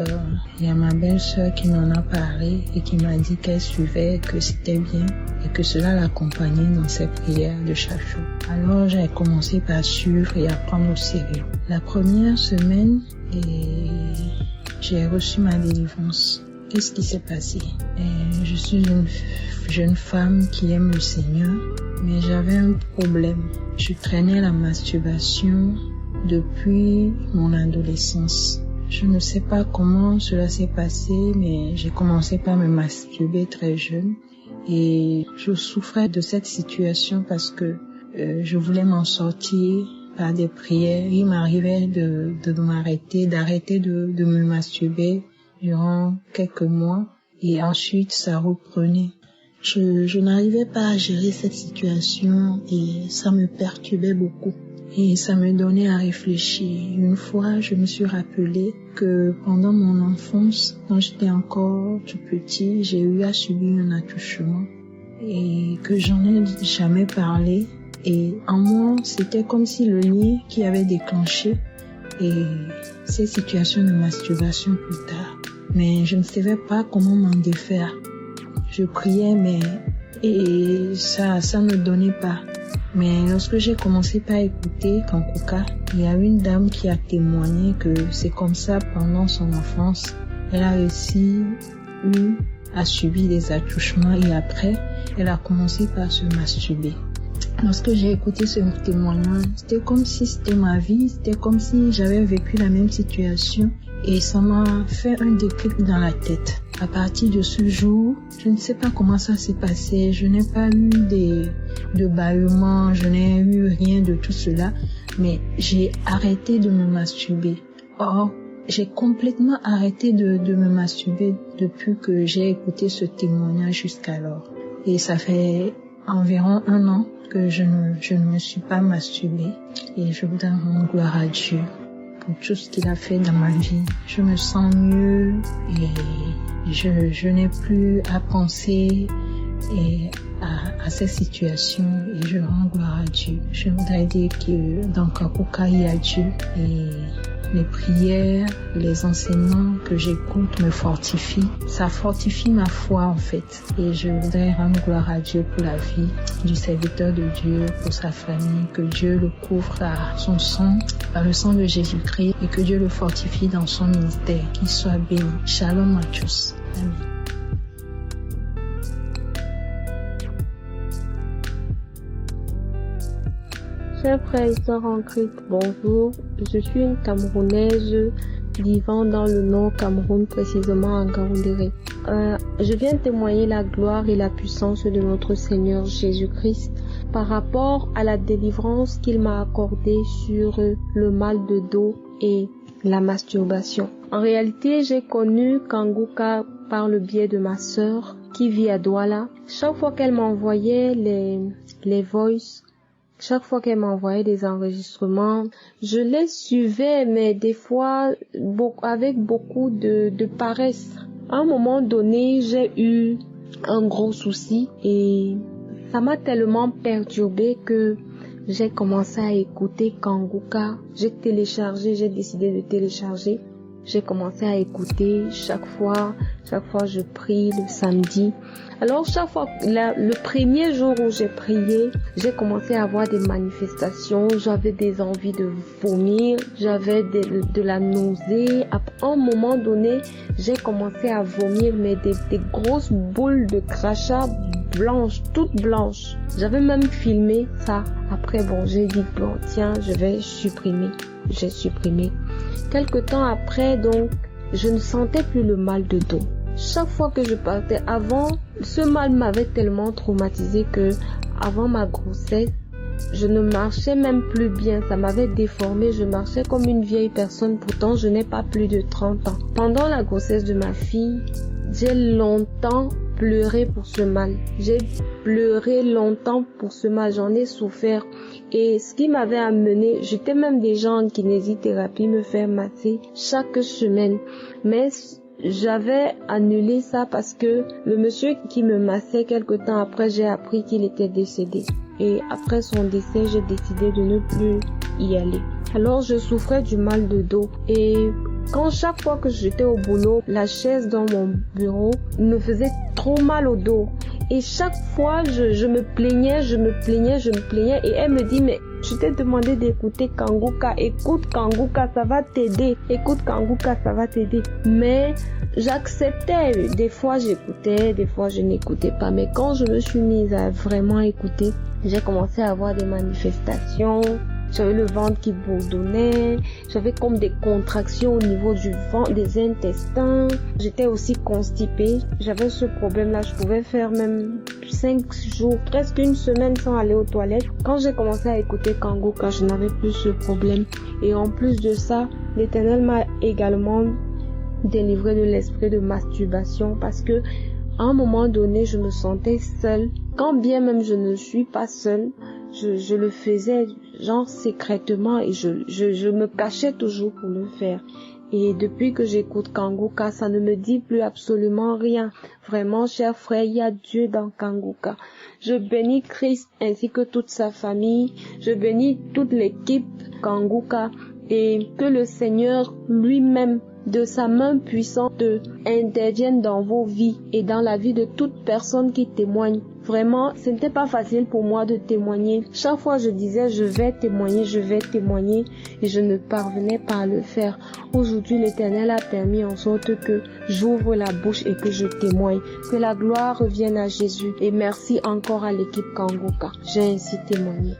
il y a ma belle-sœur qui m'en a parlé et qui m'a dit qu'elle suivait, que c'était bien et que cela l'accompagnait dans ses prières de chaque jour. Alors, j'ai commencé par suivre et à prendre au sérieux. La première semaine, j'ai reçu ma délivrance. Qu'est-ce qui s'est passé? Je suis une jeune femme qui aime le Seigneur, mais j'avais un problème. Je traînais la masturbation depuis mon adolescence. Je ne sais pas comment cela s'est passé, mais j'ai commencé par me masturber très jeune et je souffrais de cette situation parce que je voulais m'en sortir par des prières. Il m'arrivait d'arrêter de me masturber durant quelques mois et ensuite ça reprenait. Je n'arrivais pas à gérer cette situation et ça me perturbait beaucoup et ça me donnait à réfléchir. Une fois, je me suis rappelé que pendant mon enfance, quand j'étais encore tout petit, j'ai eu à subir un attouchement et que j'en ai jamais parlé. Et en moi, c'était comme si le nid qui avait déclenché et ces situations de masturbation plus tard. Mais je ne savais pas comment m'en défaire. Je priais, et ça ne donnait pas. Mais lorsque j'ai commencé par écouter Kanguka, il y a une dame qui a témoigné que c'est comme ça pendant son enfance. Elle a aussi à subir des attouchements et après, elle a commencé par se masturber. Lorsque j'ai écouté ce témoignage, c'était comme si c'était ma vie, c'était comme si j'avais vécu la même situation et ça m'a fait un déclic dans la tête. À partir de ce jour, je ne sais pas comment ça s'est passé, je n'ai pas eu de bâillements, je n'ai eu rien de tout cela, mais j'ai arrêté de me masturber. Or, j'ai complètement arrêté de me masturber depuis que j'ai écouté ce témoignage jusqu'alors. Et ça fait environ 1 an que je ne me suis pas masturbée et je voudrais rendre gloire à Dieu pour tout ce qu'il a fait dans ma vie. Je me sens mieux et je n'ai plus à penser à ces situations et je rends gloire à Dieu. Je voudrais dire que dans Kanguka, il y a Dieu et les prières, les enseignements que j'écoute me fortifient. Ça fortifie ma foi en fait. Et je voudrais rendre gloire à Dieu pour la vie du serviteur de Dieu, pour sa famille, que Dieu le couvre par son sang, par le sang de Jésus-Christ et que Dieu le fortifie dans son ministère. Qu'il soit béni. Shalom à tous. Amen. Chers frères et sœurs en Christ, bonjour. Je suis une Camerounaise vivant dans le nord Cameroun, précisément en Ngaoundéré. Je viens témoigner la gloire et la puissance de notre Seigneur Jésus-Christ par rapport à la délivrance qu'il m'a accordée sur le mal de dos et la masturbation. En réalité, j'ai connu Kanguka par le biais de ma sœur qui vit à Douala. Chaque fois qu'elle m'envoyait les voices, chaque fois qu'elle m'envoyait des enregistrements, je les suivais, mais des fois avec beaucoup de paresse. À un moment donné, j'ai eu un gros souci et ça m'a tellement perturbée que j'ai commencé à écouter Kanguka. J'ai décidé de télécharger. J'ai commencé à écouter chaque fois je prie le samedi. Alors chaque fois, le premier jour où j'ai prié, j'ai commencé à avoir des manifestations. J'avais des envies de vomir, j'avais de la nausée. À un moment donné, j'ai commencé à vomir, mais des grosses boules de crachat blanches, toutes blanches. J'avais même filmé ça. Après, j'ai dit, tiens, je vais supprimer. J'ai supprimé. Quelque temps après, donc, je ne sentais plus le mal de dos. Chaque fois que je partais avant, ce mal m'avait tellement traumatisé que, avant ma grossesse, je ne marchais même plus bien. Ça m'avait déformé. Je marchais comme une vieille personne. Pourtant, je n'ai pas plus de 30 ans. Pendant la grossesse de ma fille, j'ai longtemps pleuré pour ce mal. J'ai pleuré longtemps pour ce mal. J'en ai souffert. Et ce qui m'avait amené, j'étais même déjà en kinésithérapie, me faire masser chaque semaine. Mais j'avais annulé ça parce que le monsieur qui me massait quelque temps après, j'ai appris qu'il était décédé. Et après son décès, j'ai décidé de ne plus y aller. Alors je souffrais du mal de dos. Et chaque fois que j'étais au boulot, la chaise dans mon bureau me faisait trop mal au dos. Et chaque fois, je me plaignais. Et elle me dit, mais je t'ai demandé d'écouter Kanguka. Écoute Kanguka, ça va t'aider. Écoute Kanguka, ça va t'aider. Mais j'acceptais. Des fois, j'écoutais, des fois, je n'écoutais pas. Mais quand je me suis mise à vraiment écouter, j'ai commencé à avoir des manifestations. J'avais le ventre qui bourdonnait, j'avais comme des contractions au niveau du ventre, des intestins. J'étais aussi constipée, j'avais ce problème-là, je pouvais faire même 5 jours, presque une semaine sans aller aux toilettes. Quand j'ai commencé à écouter Kanguka, je n'avais plus ce problème. Et en plus de ça, l'Éternel m'a également délivré de l'esprit de masturbation parce que à un moment donné, je me sentais seule. Quand bien même je ne suis pas seule, je le faisais genre secrètement et je me cachais toujours pour le faire. Et depuis que j'écoute Kanguka, ça ne me dit plus absolument rien. Vraiment, chers frères, il y a Dieu dans Kanguka. Je bénis Christ ainsi que toute sa famille. Je bénis toute l'équipe Kanguka et que le Seigneur lui-même de sa main puissante intervienne dans vos vies et dans la vie de toute personne qui témoigne. Vraiment, ce n'était pas facile pour moi de témoigner. Chaque fois, je disais, je vais témoigner et je ne parvenais pas à le faire. Aujourd'hui, l'Éternel a permis en sorte que j'ouvre la bouche et que je témoigne. Que la gloire revienne à Jésus et merci encore à l'équipe Kanguka. J'ai ainsi témoigné.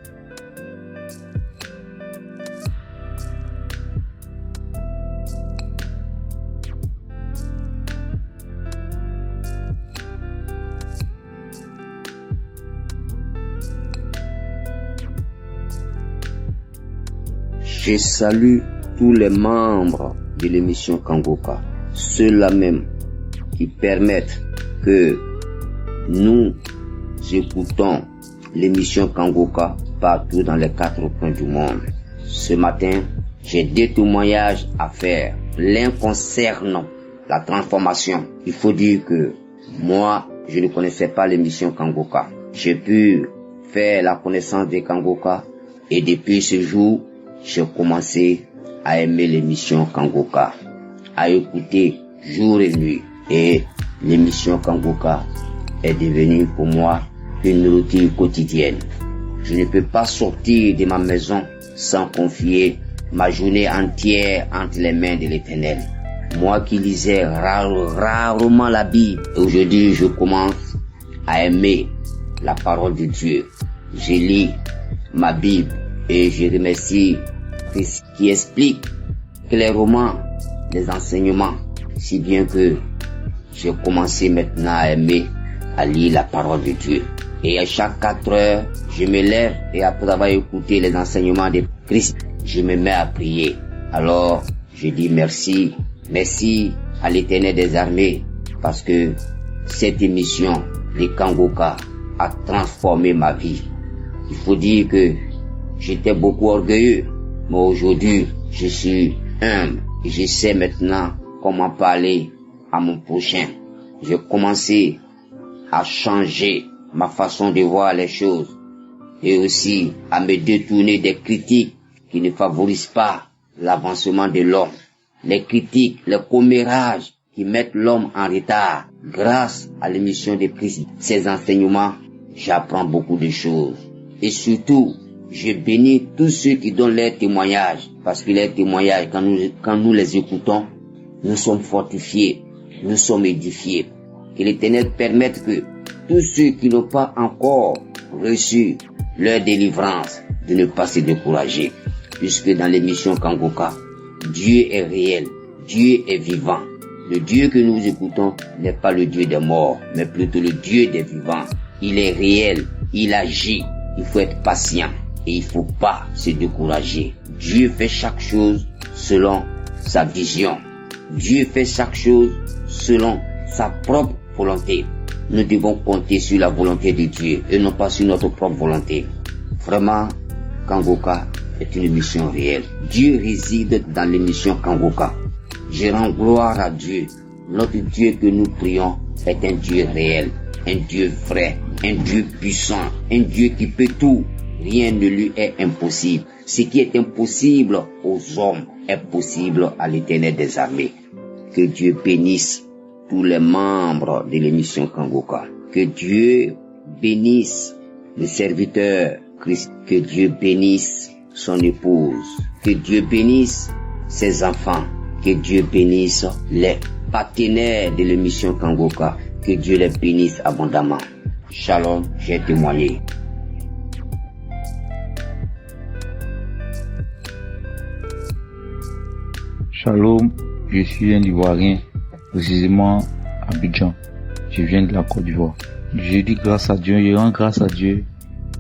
Je salue tous les membres de l'émission Kanguka, ceux-là même qui permettent que nous écoutons l'émission Kanguka partout dans les 4 coins du monde. Ce matin, j'ai 2 témoignages à faire. L'un concernant la transformation. Il faut dire que moi, je ne connaissais pas l'émission Kanguka. J'ai pu faire la connaissance de Kanguka et depuis ce jour, j'ai commencé à aimer l'émission Kanguka, à écouter jour et nuit. Et l'émission Kanguka est devenue pour moi une routine quotidienne. Je ne peux pas sortir de ma maison sans confier ma journée entière entre les mains de l'Éternel. Moi qui lisais rarement la Bible, aujourd'hui je commence à aimer la parole de Dieu. Je lis ma Bible et je remercie Christ qui explique clairement les enseignements, si bien que j'ai commencé maintenant à aimer, à lire la parole de Dieu. Et à chaque 4 heures, je me lève et après avoir écouté les enseignements de Christ, je me mets à prier. Alors, je dis merci à l'Éternel des armées parce que cette émission, les Kanguka, a transformé ma vie. Il faut dire que j'étais beaucoup orgueilleux, mais aujourd'hui, je suis humble et je sais maintenant comment parler à mon prochain. J'ai commencé à changer ma façon de voir les choses et aussi à me détourner des critiques qui ne favorisent pas l'avancement de l'homme. Les critiques, les commérages qui mettent l'homme en retard. Grâce à l'émission de Christ, ces enseignements, j'apprends beaucoup de choses. Et surtout, je bénis tous ceux qui donnent leurs témoignages, parce que les témoignages, quand nous les écoutons, nous sommes fortifiés, nous sommes édifiés. Que l'Éternel permette que tous ceux qui n'ont pas encore reçu leur délivrance, de ne pas se décourager. Puisque dans l'émission Kangoka, Dieu est réel, Dieu est vivant. Le Dieu que nous écoutons n'est pas le Dieu des morts, mais plutôt le Dieu des vivants. Il est réel, il agit, il faut être patient et il ne faut pas se décourager. Dieu fait chaque chose selon sa vision. Dieu fait chaque chose selon sa propre volonté. Nous devons compter sur la volonté de Dieu et non pas sur notre propre volonté. Vraiment, Kangoka est une mission réelle. Dieu réside dans l'émission Kangoka. Je rends gloire à Dieu. Notre Dieu que nous prions est un Dieu réel, un Dieu vrai, un Dieu puissant, un Dieu qui peut tout. Rien ne lui est impossible. Ce qui est impossible aux hommes est possible à l'Éternel des armées. Que Dieu bénisse tous les membres de l'émission Kangoka. Que Dieu bénisse le serviteur Christ. Que Dieu bénisse son épouse. Que Dieu bénisse ses enfants. Que Dieu bénisse les partenaires de l'émission Kangoka. Que Dieu les bénisse abondamment. Shalom, j'ai témoigné. Shalom, je suis un Ivoirien, précisément à Abidjan. Je viens de la Côte d'Ivoire. Je dis grâce à Dieu, je rends grâce à Dieu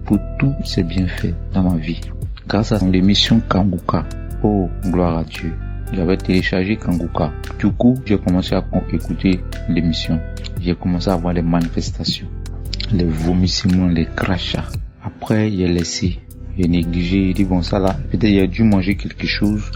pour tous ses bienfaits dans ma vie. Grâce à l'émission Kangoka. Oh, gloire à Dieu. J'avais téléchargé Kangoka. Du coup, j'ai commencé à écouter l'émission. J'ai commencé à voir les manifestations, les vomissements, les crachats. Après, j'ai laissé, j'ai négligé, j'ai dit bon ça là, peut-être j'ai dû manger quelque chose,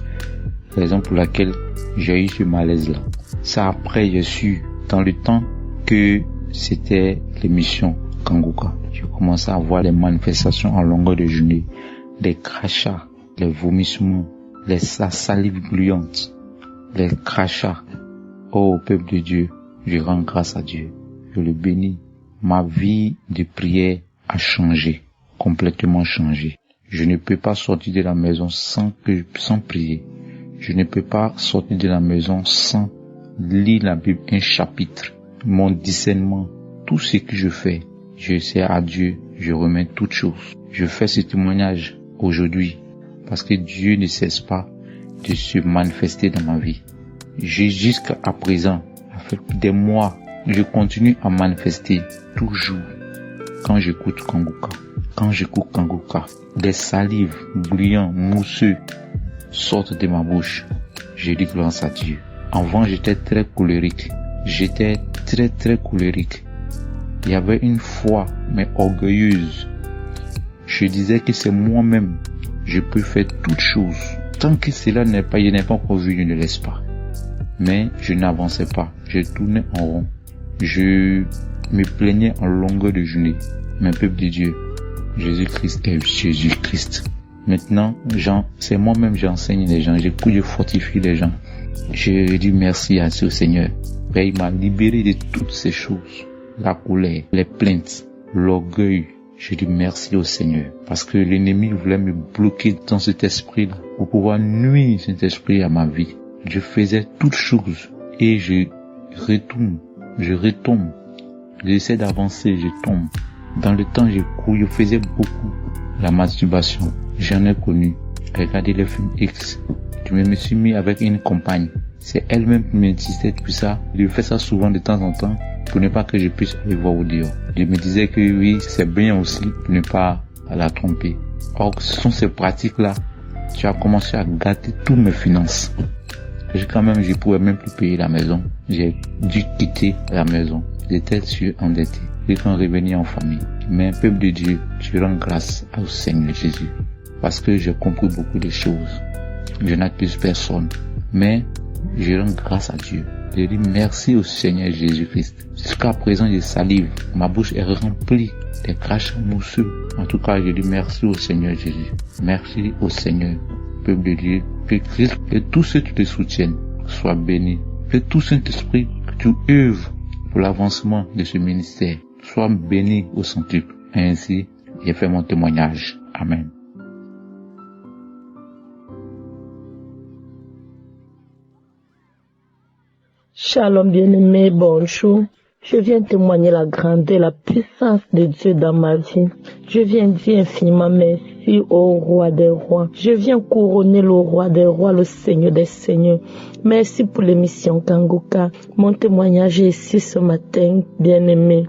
raison pour laquelle j'ai eu ce malaise là. Ça après, j'ai su dans le temps que c'était l'émission Kangoka. J'ai commencé à voir les manifestations en longueur de journée, les crachats, les vomissements, la salive gluante, les crachats. Oh peuple de Dieu, je rends grâce à Dieu, je le bénis. Ma vie de prière a changé, complètement changé. Je ne peux pas sortir de la maison sans prier. Je ne peux pas sortir de la maison sans lire la Bible, un chapitre. Mon discernement, tout ce que je fais, je sais à Dieu, je remets toutes choses. Je fais ce témoignage aujourd'hui parce que Dieu ne cesse pas de se manifester dans ma vie. Jusqu'à présent, ça fait des mois, je continue à manifester toujours quand j'écoute Kangoka. Des salives brillants, mousseux sortent de ma bouche. Je dis grâce à Dieu. Avant, j'étais très colérique. J'étais très colérique. Il y avait une foi, mais orgueilleuse. Je disais que c'est moi-même. Je peux faire toutes choses. Tant que cela n'est pas, je n'ai pas encore vu, je ne laisse pas. Mais je n'avançais pas. Je tournais en rond. Je me plaignais en longueur de journée. Mais peuple de Dieu, Jésus-Christ est Jésus-Christ. Maintenant, c'est moi-même, j'enseigne les gens. J'écoute, je fortifie les gens. Je dis merci à ce Seigneur. Et il m'a libéré de toutes ces choses. La colère, les plaintes, l'orgueil. Je dis merci au Seigneur. Parce que l'ennemi voulait me bloquer dans cet esprit-là. Pour pouvoir nuire cet esprit à ma vie. Je faisais toutes choses. Et je retombe. J'essaie d'avancer, je tombe. Dans le temps, je faisais beaucoup. La masturbation, j'en ai connu. Regardez les films X. Je me suis mis avec une compagne. C'est elle-même qui m'insistait depuis ça. Je fais ça souvent de temps en temps pour ne pas que je puisse aller voir au dehors. Je me disais que oui, c'est bien aussi pour ne pas la tromper. Or, ce sont ces pratiques-là. Tu as commencé à gâter toutes mes finances. Je pouvais même plus payer la maison. J'ai dû quitter la maison. J'étais endetté. Je suis revenu en famille. Mais peuple de Dieu, je rends grâce au Seigneur Jésus. Parce que j'ai compris beaucoup de choses. Je n'accuse personne. Mais je rends grâce à Dieu. Je dis merci au Seigneur Jésus-Christ. Jusqu'à présent, je salive. Ma bouche est remplie des crachats mousseux. En tout cas, je dis merci au Seigneur Jésus. Merci au Seigneur, peuple de Dieu. Que Christ et tous ceux qui te soutiennent soient bénis. Que tout Saint-Esprit que tu œuvres pour l'avancement de ce ministère soit béni au centuple. Ainsi, j'ai fait mon témoignage. Amen. Shalom bien-aimé, bonjour. Je viens témoigner la grandeur, la puissance de Dieu dans ma vie. Je viens dire infiniment merci au roi des rois. Je viens couronner le roi des rois, le Seigneur des seigneurs. Merci pour l'émission Kanguka. Mon témoignage est ici ce matin, bien-aimé.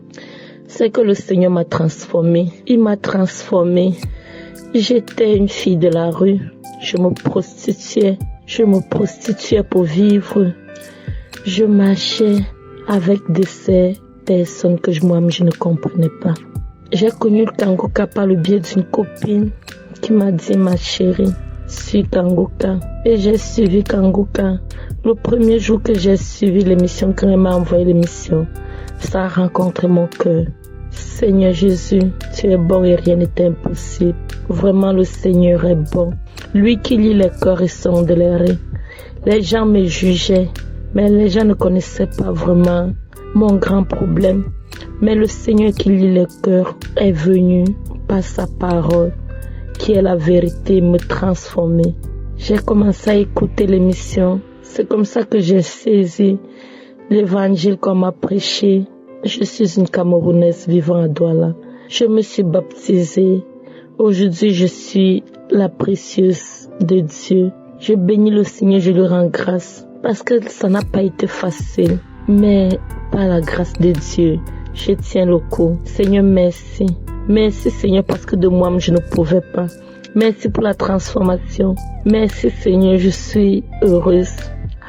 C'est que le Seigneur m'a transformé. Il m'a transformé. J'étais une fille de la rue. Je me prostituais pour vivre. Je marchais avec de ces personnes que moi-même je ne comprenais pas. J'ai connu le Kanguka par le biais d'une copine qui m'a dit, ma chérie, suis Kanguka. Et j'ai suivi Kanguka. Le premier jour que j'ai suivi l'émission, quand elle m'a envoyé l'émission, ça a rencontré mon cœur. Seigneur Jésus, tu es bon et rien n'est impossible. Vraiment, le Seigneur est bon. Lui qui lit les cœurs et sonde les reins. Les gens me jugeaient. Mais les gens ne connaissaient pas vraiment mon grand problème. Mais le Seigneur qui lit les cœurs est venu par sa parole, qui est la vérité, me transformer. J'ai commencé à écouter l'émission. C'est comme ça que j'ai saisi l'évangile qu'on m'a prêché. Je suis une Camerounaise vivant à Douala. Je me suis baptisée. Aujourd'hui, je suis la précieuse de Dieu. Je bénis le Seigneur, je lui rends grâce. Parce que ça n'a pas été facile. Mais par la grâce de Dieu, je tiens le coup. Seigneur, merci. Merci Seigneur parce que de moi-même je ne pouvais pas. Merci pour la transformation. Merci Seigneur, je suis heureuse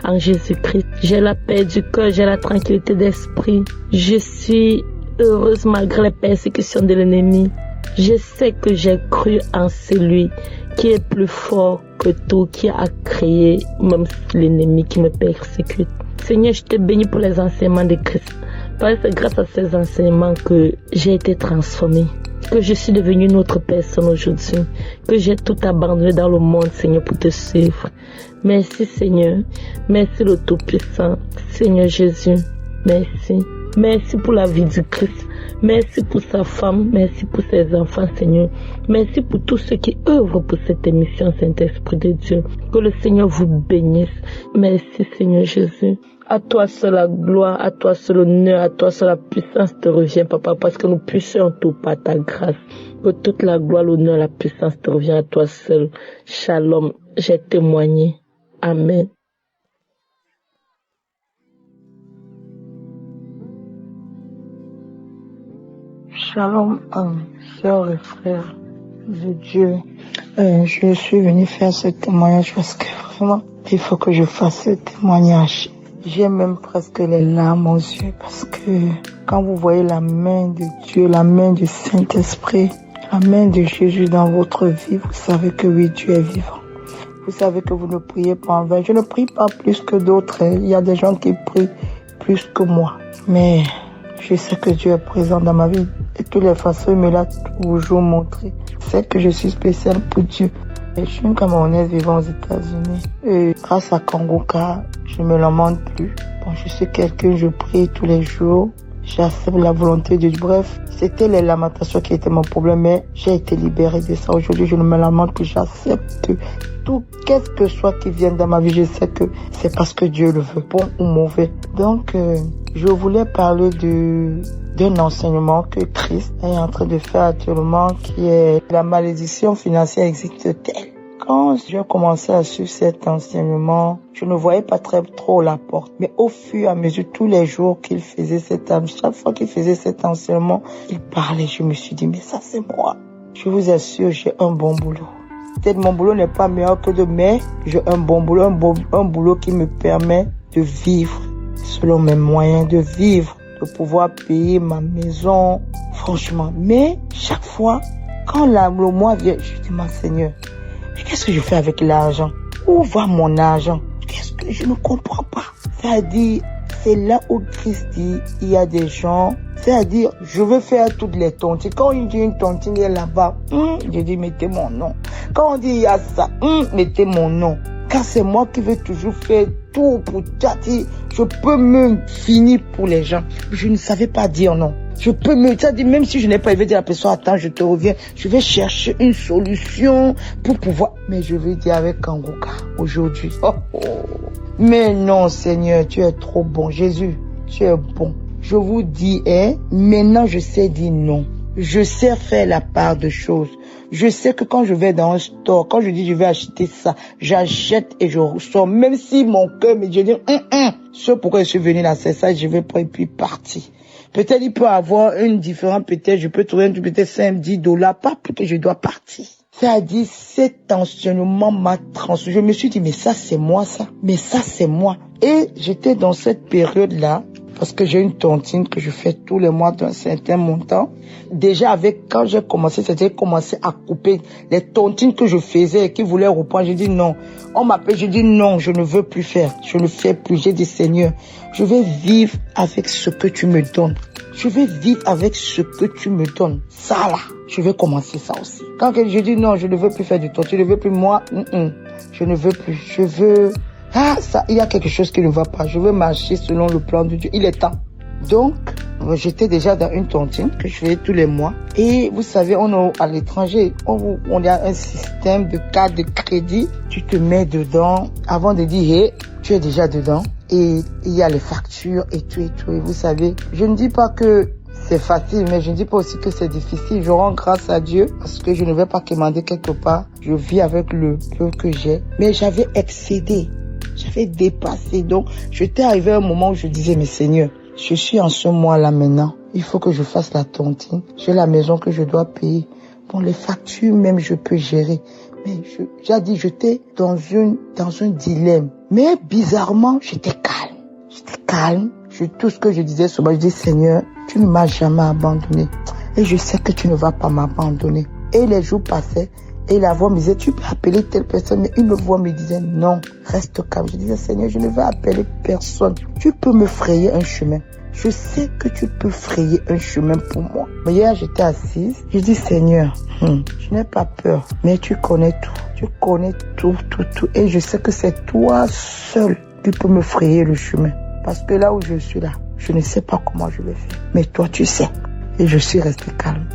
en Jésus-Christ. J'ai la paix du cœur, j'ai la tranquillité d'esprit. Je suis heureuse malgré les persécutions de l'ennemi. Je sais que j'ai cru en celui qui est plus fort que tout, qui a créé même l'ennemi qui me persécute. Seigneur, je te bénis pour les enseignements de Christ. Parce que c'est grâce à ces enseignements que j'ai été transformée, que je suis devenue une autre personne aujourd'hui, que j'ai tout abandonné dans le monde, Seigneur, pour te suivre. Merci Seigneur, merci le Tout-Puissant, Seigneur Jésus, merci. Merci pour la vie du Christ. Merci pour sa femme. Merci pour ses enfants, Seigneur. Merci pour tous ceux qui œuvrent pour cette émission, Saint-Esprit de Dieu. Que le Seigneur vous bénisse. Merci, Seigneur Jésus. À toi seul la gloire, à toi seul l'honneur, à toi seul la puissance te revient, Papa, parce que nous puissions tout par ta grâce. Que toute la gloire, l'honneur, la puissance te revient à toi seul. Shalom. J'ai témoigné. Amen. Shalom, sœurs et frères de Dieu. Je suis venu faire ce témoignage parce que vraiment, il faut que je fasse ce témoignage. J'ai même presque les larmes aux yeux parce que quand vous voyez la main de Dieu, la main du Saint-Esprit, la main de Jésus dans votre vie, vous savez que oui, Dieu est vivant. Vous savez que vous ne priez pas en vain. Je ne prie pas plus que d'autres. Il y a des gens qui prient plus que moi. Mais je sais que Dieu est présent dans ma vie. De toutes les façons, il me l'a toujours montré. C'est que je suis spéciale pour Dieu. Et je suis une Camerounaise vivant aux États-Unis. Et grâce à Kanguka, je ne me lamente plus. Bon, je suis quelqu'un, je prie tous les jours. J'accepte la volonté de Dieu. Bref, c'était les lamentations qui étaient mon problème, mais j'ai été libérée de ça. Aujourd'hui, je ne me lamente plus. J'accepte tout, qu'est-ce que soit qui vienne dans ma vie. Je sais que c'est parce que Dieu le veut, bon ou mauvais. Donc, je voulais parler d'un enseignement que Christ est en train de faire actuellement, qui est la malédiction financière existe-t-elle? Quand j'ai commencé à suivre cet enseignement, je ne voyais pas trop la porte. Mais au fur et à mesure, tous les jours qu'il faisait chaque fois qu'il faisait cet enseignement, il parlait. Je me suis dit, mais ça c'est moi. Je vous assure, j'ai un bon boulot. Peut-être mon boulot n'est pas meilleur que de, mais j'ai un bon boulot, un boulot qui me permet de vivre selon mes moyens, de vivre, de pouvoir payer ma maison, franchement. Mais chaque fois, quand le mois vient, je dis, mon Seigneur, mais qu'est-ce que je fais avec l'argent? Où va mon argent? Qu'est-ce que je ne comprends pas? C'est-à-dire, c'est là où Christ dit, il y a des gens, c'est-à-dire, je veux faire toutes les tontines. Quand on dit une tontine est là-bas, je dis, mettez mon nom. Quand on dit, il y a ça, mettez mon nom. Car c'est moi qui veux toujours faire tout pour tâter. Je peux me finir pour les gens. Je ne savais pas dire non. Je peux me dire, même si je n'ai pas élevé dire à la personne, attends, je te reviens. Je vais chercher une solution pour pouvoir. Mais je vais dire avec Kanguka aujourd'hui. Mais non, Seigneur, tu es trop bon. Jésus, tu es bon. Je vous dis, maintenant je sais dire non. Je sais faire la part de choses. Je sais que quand je vais dans un store, quand je dis je vais acheter ça, j'achète et je ressors. Même si mon cœur me dit, ce pourquoi je suis venu là, c'est ça, je vais pas et puis partir. Peut-être il peut avoir une différence, peut-être je peux trouver peut-être 5-10 $, pas parce que je dois partir. C'est-à-dire, cet enseignement m'a transformé. Je me suis dit, mais ça c'est moi ça, mais ça c'est moi. Et j'étais dans cette période-là, parce que j'ai une tontine que je fais tous les mois d'un certain montant. Déjà quand j'ai commencé, c'était commencé à couper les tontines que je faisais et qui voulaient reprendre. J'ai dit non. On m'appelle, j'ai dit non, je ne veux plus faire. Je ne fais plus. J'ai dit Seigneur, je vais vivre avec ce que tu me donnes. Je vais vivre avec ce que tu me donnes. Ça là, je vais commencer ça aussi. Quand je dis non, je ne veux plus faire de tontine, je ne veux plus moi, je ne veux plus. Je veux... ça, il y a quelque chose qui ne va pas. Je veux marcher selon le plan de Dieu. Il est temps. Donc, j'étais déjà dans une tontine que je fais tous les mois. Et vous savez, à l'étranger, on a un système de carte de crédit. Tu te mets dedans avant de dire, tu es déjà dedans. Et il y a les factures et tout et tout. Et vous savez, je ne dis pas que c'est facile, mais je ne dis pas aussi que c'est difficile. Je rends grâce à Dieu parce que je ne vais pas commander quelque part. Je vis avec le peu que j'ai. Mais j'avais excédé. J'avais dépassé. Donc, j'étais arrivé à un moment où je disais, mais Seigneur, je suis en ce mois-là maintenant. Il faut que je fasse la tontine. J'ai la maison que je dois payer. Bon, les factures même, je peux gérer. Mais j'ai dit, j'étais dans un dilemme. Mais bizarrement, j'étais calme. J'étais calme. Tout ce que je disais souvent, je dis, Seigneur, tu ne m'as jamais abandonné. Et je sais que tu ne vas pas m'abandonner. Et les jours passaient. Et la voix me disait, tu peux appeler telle personne. Mais une voix me disait, non, reste calme. Je disais, Seigneur, je ne vais appeler personne. Tu peux me frayer un chemin. Je sais que tu peux frayer un chemin pour moi. Mais hier, j'étais assise. Je dis, Seigneur, je n'ai pas peur. Mais tu connais tout. Tu connais tout. Et je sais que c'est toi seul qui peux me frayer le chemin. Parce que là où je suis là, je ne sais pas comment je vais faire. Mais toi, tu sais. Et je suis restée calme.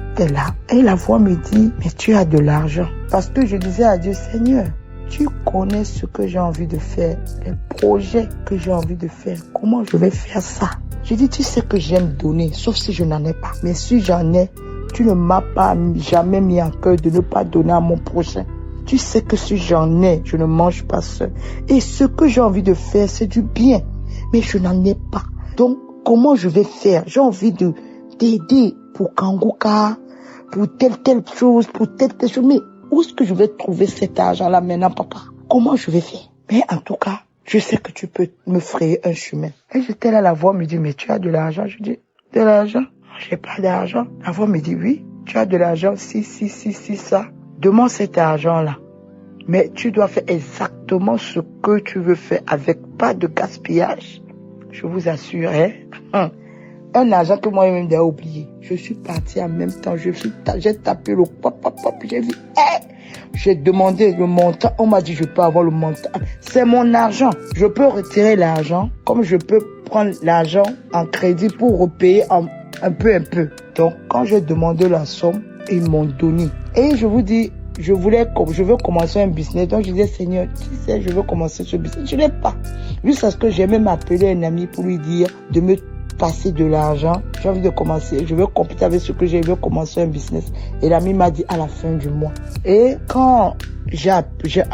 Et la voix me dit, mais tu as de l'argent. Parce que je disais à Dieu, Seigneur, tu connais ce que j'ai envie de faire, les projets que j'ai envie de faire. Comment je vais faire ça? Je dis, tu sais que j'aime donner, sauf si je n'en ai pas. Mais si j'en ai, tu ne m'as pas jamais mis en cœur de ne pas donner à mon prochain. Tu sais que si j'en ai, je ne mange pas seul. Et ce que j'ai envie de faire, c'est du bien. Mais je n'en ai pas. Donc, comment je vais faire? J'ai envie de t'aider pour Kanguka, pour telle chose, pour telle chose. Mais où est-ce que je vais trouver cet argent-là maintenant, papa? Comment je vais faire? Mais en tout cas, je sais que tu peux me frayer un chemin. Et j'étais là, la voix me dit, mais tu as de l'argent? Je dis, de l'argent? J'ai pas d'argent. La voix me dit, oui, tu as de l'argent, si, ça. Demande cet argent-là. Mais tu dois faire exactement ce que tu veux faire avec pas de gaspillage. Je vous assure, un argent que moi-même j'ai oublié. Je suis partie en même temps. J'ai tapé le pop. J'ai vu, j'ai demandé le montant. On m'a dit, je peux avoir le montant. C'est mon argent. Je peux retirer l'argent, comme je peux prendre l'argent en crédit pour repayer un peu. Donc, quand j'ai demandé la somme, ils m'ont donné. Et je vous dis, je veux commencer un business. Donc, je disais, Seigneur, tu sais, je veux commencer ce business. Je n'ai pas. Jusqu'à ce que j'ai même appelé un ami pour lui dire de me passer de l'argent. J'ai envie de commencer. Je veux compléter avec ce que j'ai. Je veux commencer un business. Et l'ami m'a dit à la fin du mois. Et quand j'ai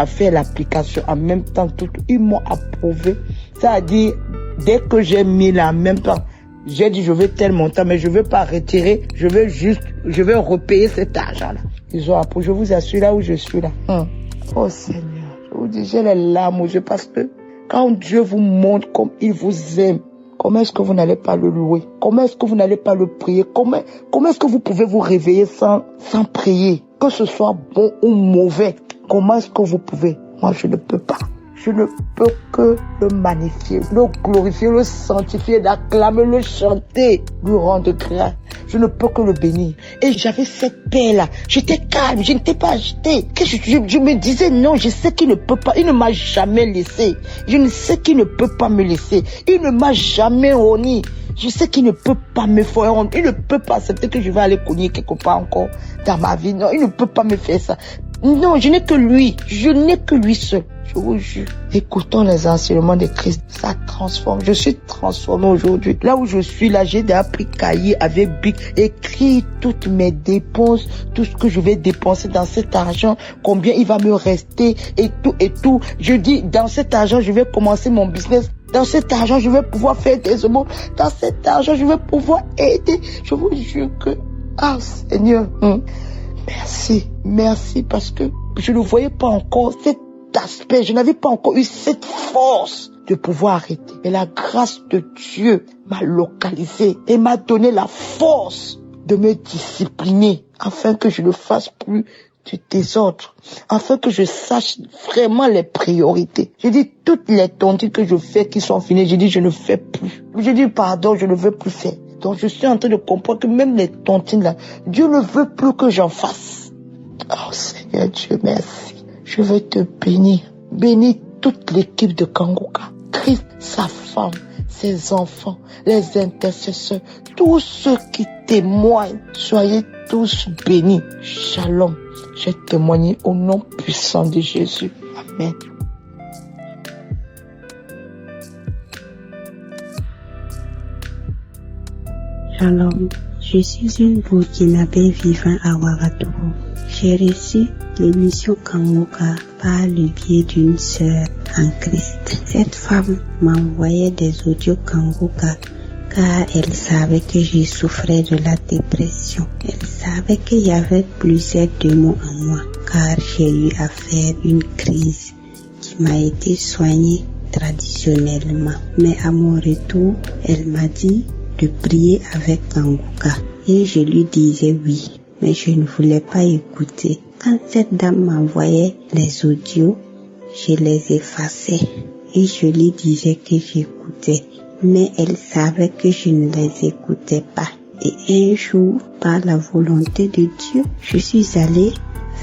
fait l'application en même temps, ils m'ont approuvé. Ça a dit, dès que j'ai mis là en même temps, j'ai dit, je veux tel montant, mais je veux pas retirer. Je veux repayer cet argent-là. Ils ont approuvé. Je vous assure, là où je suis là. Oh Seigneur. Je vous dis, j'ai les larmes aux yeux parce que quand Dieu vous montre comme il vous aime, comment est-ce que vous n'allez pas le louer? Comment est-ce que vous n'allez pas le prier? Comment est-ce que vous pouvez vous réveiller sans prier? Que ce soit bon ou mauvais, comment est-ce que vous pouvez? Moi, je ne peux pas. je ne peux que le magnifier, le glorifier, le sanctifier, l'acclamer, le chanter, lui rendre grâce. Je ne peux que le bénir. Et j'avais cette paix-là. J'étais calme, je n'étais pas agitée. Je me disais non, je sais qu'il ne peut pas, il ne m'a jamais laissé. Je ne sais qu'il ne peut pas me laisser. Il ne m'a jamais honni. Je sais qu'il ne peut pas me faire honte. Il ne peut pas accepter que je vais aller cogner quelque part encore dans ma vie. Non, il ne peut pas me faire ça. Non, je n'ai que lui. Je n'ai que lui seul. Je vous jure. Écoutons les enseignements de Christ. Ça transforme. Je suis transformé aujourd'hui. Là où je suis, là, j'ai appris cahier avec bic, écrit toutes mes dépenses, tout ce que je vais dépenser dans cet argent, combien il va me rester et tout et tout. Je dis, dans cet argent, je vais commencer mon business. Dans cet argent, je vais pouvoir faire des aumônes. Dans cet argent, je vais pouvoir aider. Je vous jure que, ah Seigneur, merci parce que je ne voyais pas encore cet aspect. Je n'avais pas encore eu cette force de pouvoir arrêter. Et la grâce de Dieu m'a localisé et m'a donné la force de me discipliner afin que je ne fasse plus du désordre, afin que je sache vraiment les priorités. J'ai dit, toutes les tontines que je fais qui sont finies, j'ai dit, je ne fais plus. J'ai dit, pardon, je ne veux plus faire. Donc, je suis en train de comprendre que même les tontines là, Dieu ne veut plus que j'en fasse. Oh, Seigneur Dieu, merci. Je veux te bénir. Bénis toute l'équipe de Kanguka. Christ, sa femme, ses enfants, les intercesseurs, tous ceux qui témoignent, soyez tous bénis. Shalom. J'ai témoigné au nom puissant de Jésus. Amen. Shalom. Je suis une Burkinabé vivant à Ouagadougou. J'ai reçu l'émission Kanguka par le biais d'une sœur en Christ. Cette femme m'envoyait des audios Kanguka car elle savait que je souffrais de la dépression. Elle savait qu'il y avait plusieurs démons en moi car j'ai eu à faire une crise qui m'a été soignée traditionnellement. Mais à mon retour, elle m'a dit de prier avec Kanguka et je lui disais oui, mais je ne voulais pas écouter. Quand cette dame m'envoyait les audios, je les effaçais et je lui disais que j'écoutais. Mais elle savait que je ne les écoutais pas. Et un jour, par la volonté de Dieu, je suis allée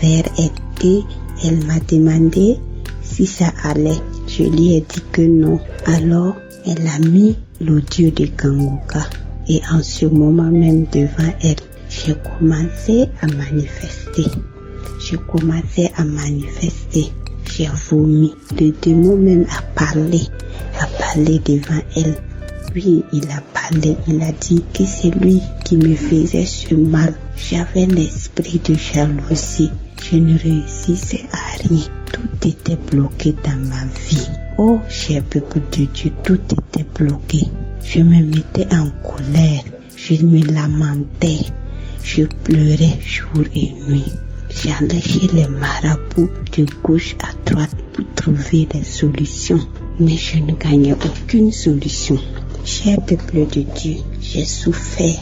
vers elle et elle m'a demandé si ça allait. Je lui ai dit que non. Alors, elle a mis l'audio de Kanguka et en ce moment même devant elle, j'ai commencé à manifester. J'ai vomi. Le démon même a parlé devant elle. Oui, il a parlé, il a dit que c'est lui qui me faisait ce mal. J'avais l'esprit de jalousie. Je ne réussissais à rien. Tout était bloqué dans ma vie. Oh, cher peuple de Dieu, tout était bloqué. Je me mettais en colère. Je me lamentais. Je pleurais jour et nuit. J'allais chez les marabouts de gauche à droite pour trouver des solutions. Mais je ne gagnais aucune solution. Cher peuple de Dieu, j'ai souffert.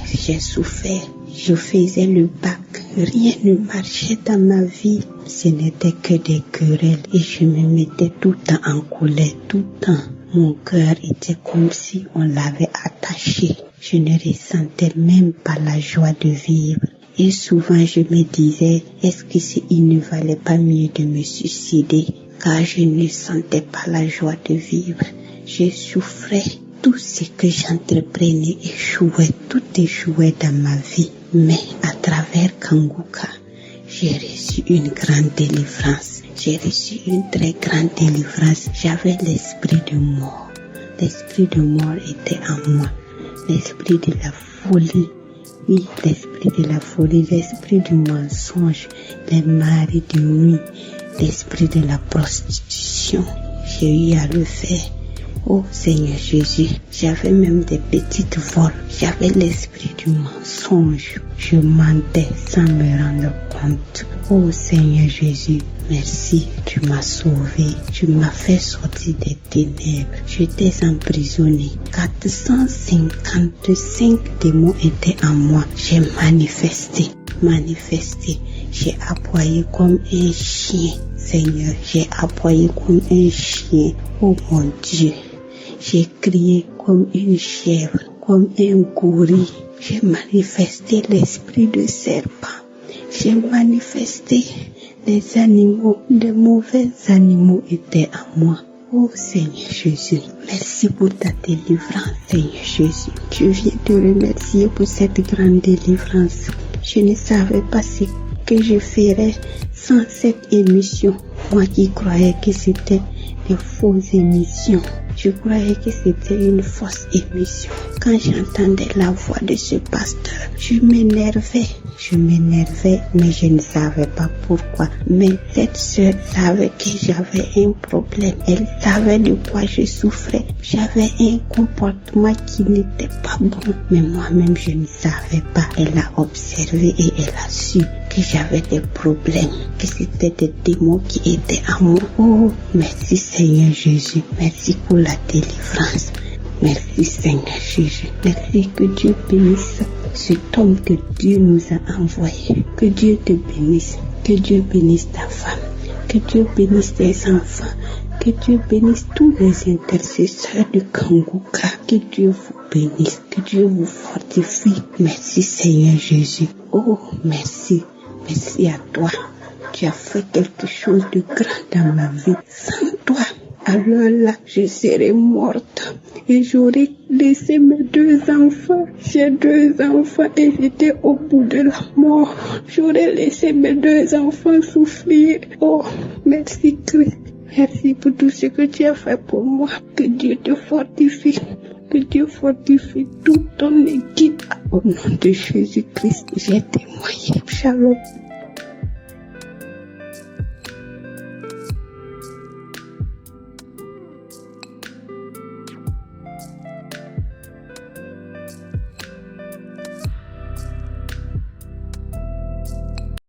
Je faisais le bac. Rien ne marchait dans ma vie. Ce n'était que des querelles et je me mettais tout le temps en colère, tout le temps. Mon cœur était comme si on l'avait attaché. Je ne ressentais même pas la joie de vivre. Et souvent je me disais, est-ce qu'il ne valait pas mieux de me suicider? Car je ne sentais pas la joie de vivre. Je souffrais. Tout ce que j'entreprenais échouait. Tout échouait dans ma vie. Mais à travers Kanguka, j'ai reçu une grande délivrance. J'ai reçu une très grande délivrance. J'avais l'esprit de mort. L'esprit de mort était en moi. L'esprit de la folie. Oui, l'esprit de la folie, l'esprit du mensonge, les maris de nuit, l'esprit de la prostitution. J'ai eu à le faire. Oh Seigneur Jésus, j'avais même des petites vols. J'avais l'esprit du mensonge. Je mentais sans me rendre compte. Oh Seigneur Jésus, merci, tu m'as sauvé. Tu m'as fait sortir des ténèbres. J'étais emprisonné. 455 démons étaient en moi. J'ai manifesté. J'ai aboyé comme un chien. Seigneur, j'ai aboyé comme un chien. Oh mon Dieu, j'ai crié comme une chèvre, comme un gorille. J'ai manifesté l'esprit de serpent. J'ai manifesté les animaux, les mauvais animaux étaient à moi. Oh Seigneur Jésus, merci pour ta délivrance, Seigneur Jésus. Je viens te remercier pour cette grande délivrance. Je ne savais pas ce que je ferais sans cette émission. Moi qui croyais que c'était des fausses émissions. Je croyais que c'était une fausse émission. Quand j'entendais la voix de ce pasteur, je m'énervais, mais je ne savais pas pourquoi. Mais cette sœur savait que j'avais un problème. Elle savait de quoi je souffrais. J'avais un comportement qui n'était pas bon. Mais moi-même, je ne savais pas. Elle a observé et elle a su que j'avais des problèmes, que c'était des démons qui étaient à moi. Oh, merci Seigneur Jésus. Merci pour la délivrance. Merci Seigneur Jésus. Merci, que Dieu bénisse cet homme que Dieu nous a envoyé. Que Dieu te bénisse. Que Dieu bénisse ta femme. Que Dieu bénisse tes enfants. Que Dieu bénisse tous les intercesseurs de Kanguka. Que Dieu vous bénisse. Que Dieu vous fortifie. Merci Seigneur Jésus. Oh, merci. Merci à toi. Tu as fait quelque chose de grand dans ma vie. Sans toi, alors là, je serais morte. Et j'aurais laissé mes 2 enfants. J'ai 2 enfants et j'étais au bout de la mort. J'aurais laissé mes 2 enfants souffrir. Oh, merci Christ. Merci pour tout ce que tu as fait pour moi. Que Dieu te fortifie. Que Dieu fortifie toute ton équipe. Au nom de Jésus-Christ, j'ai témoigné. Shalom.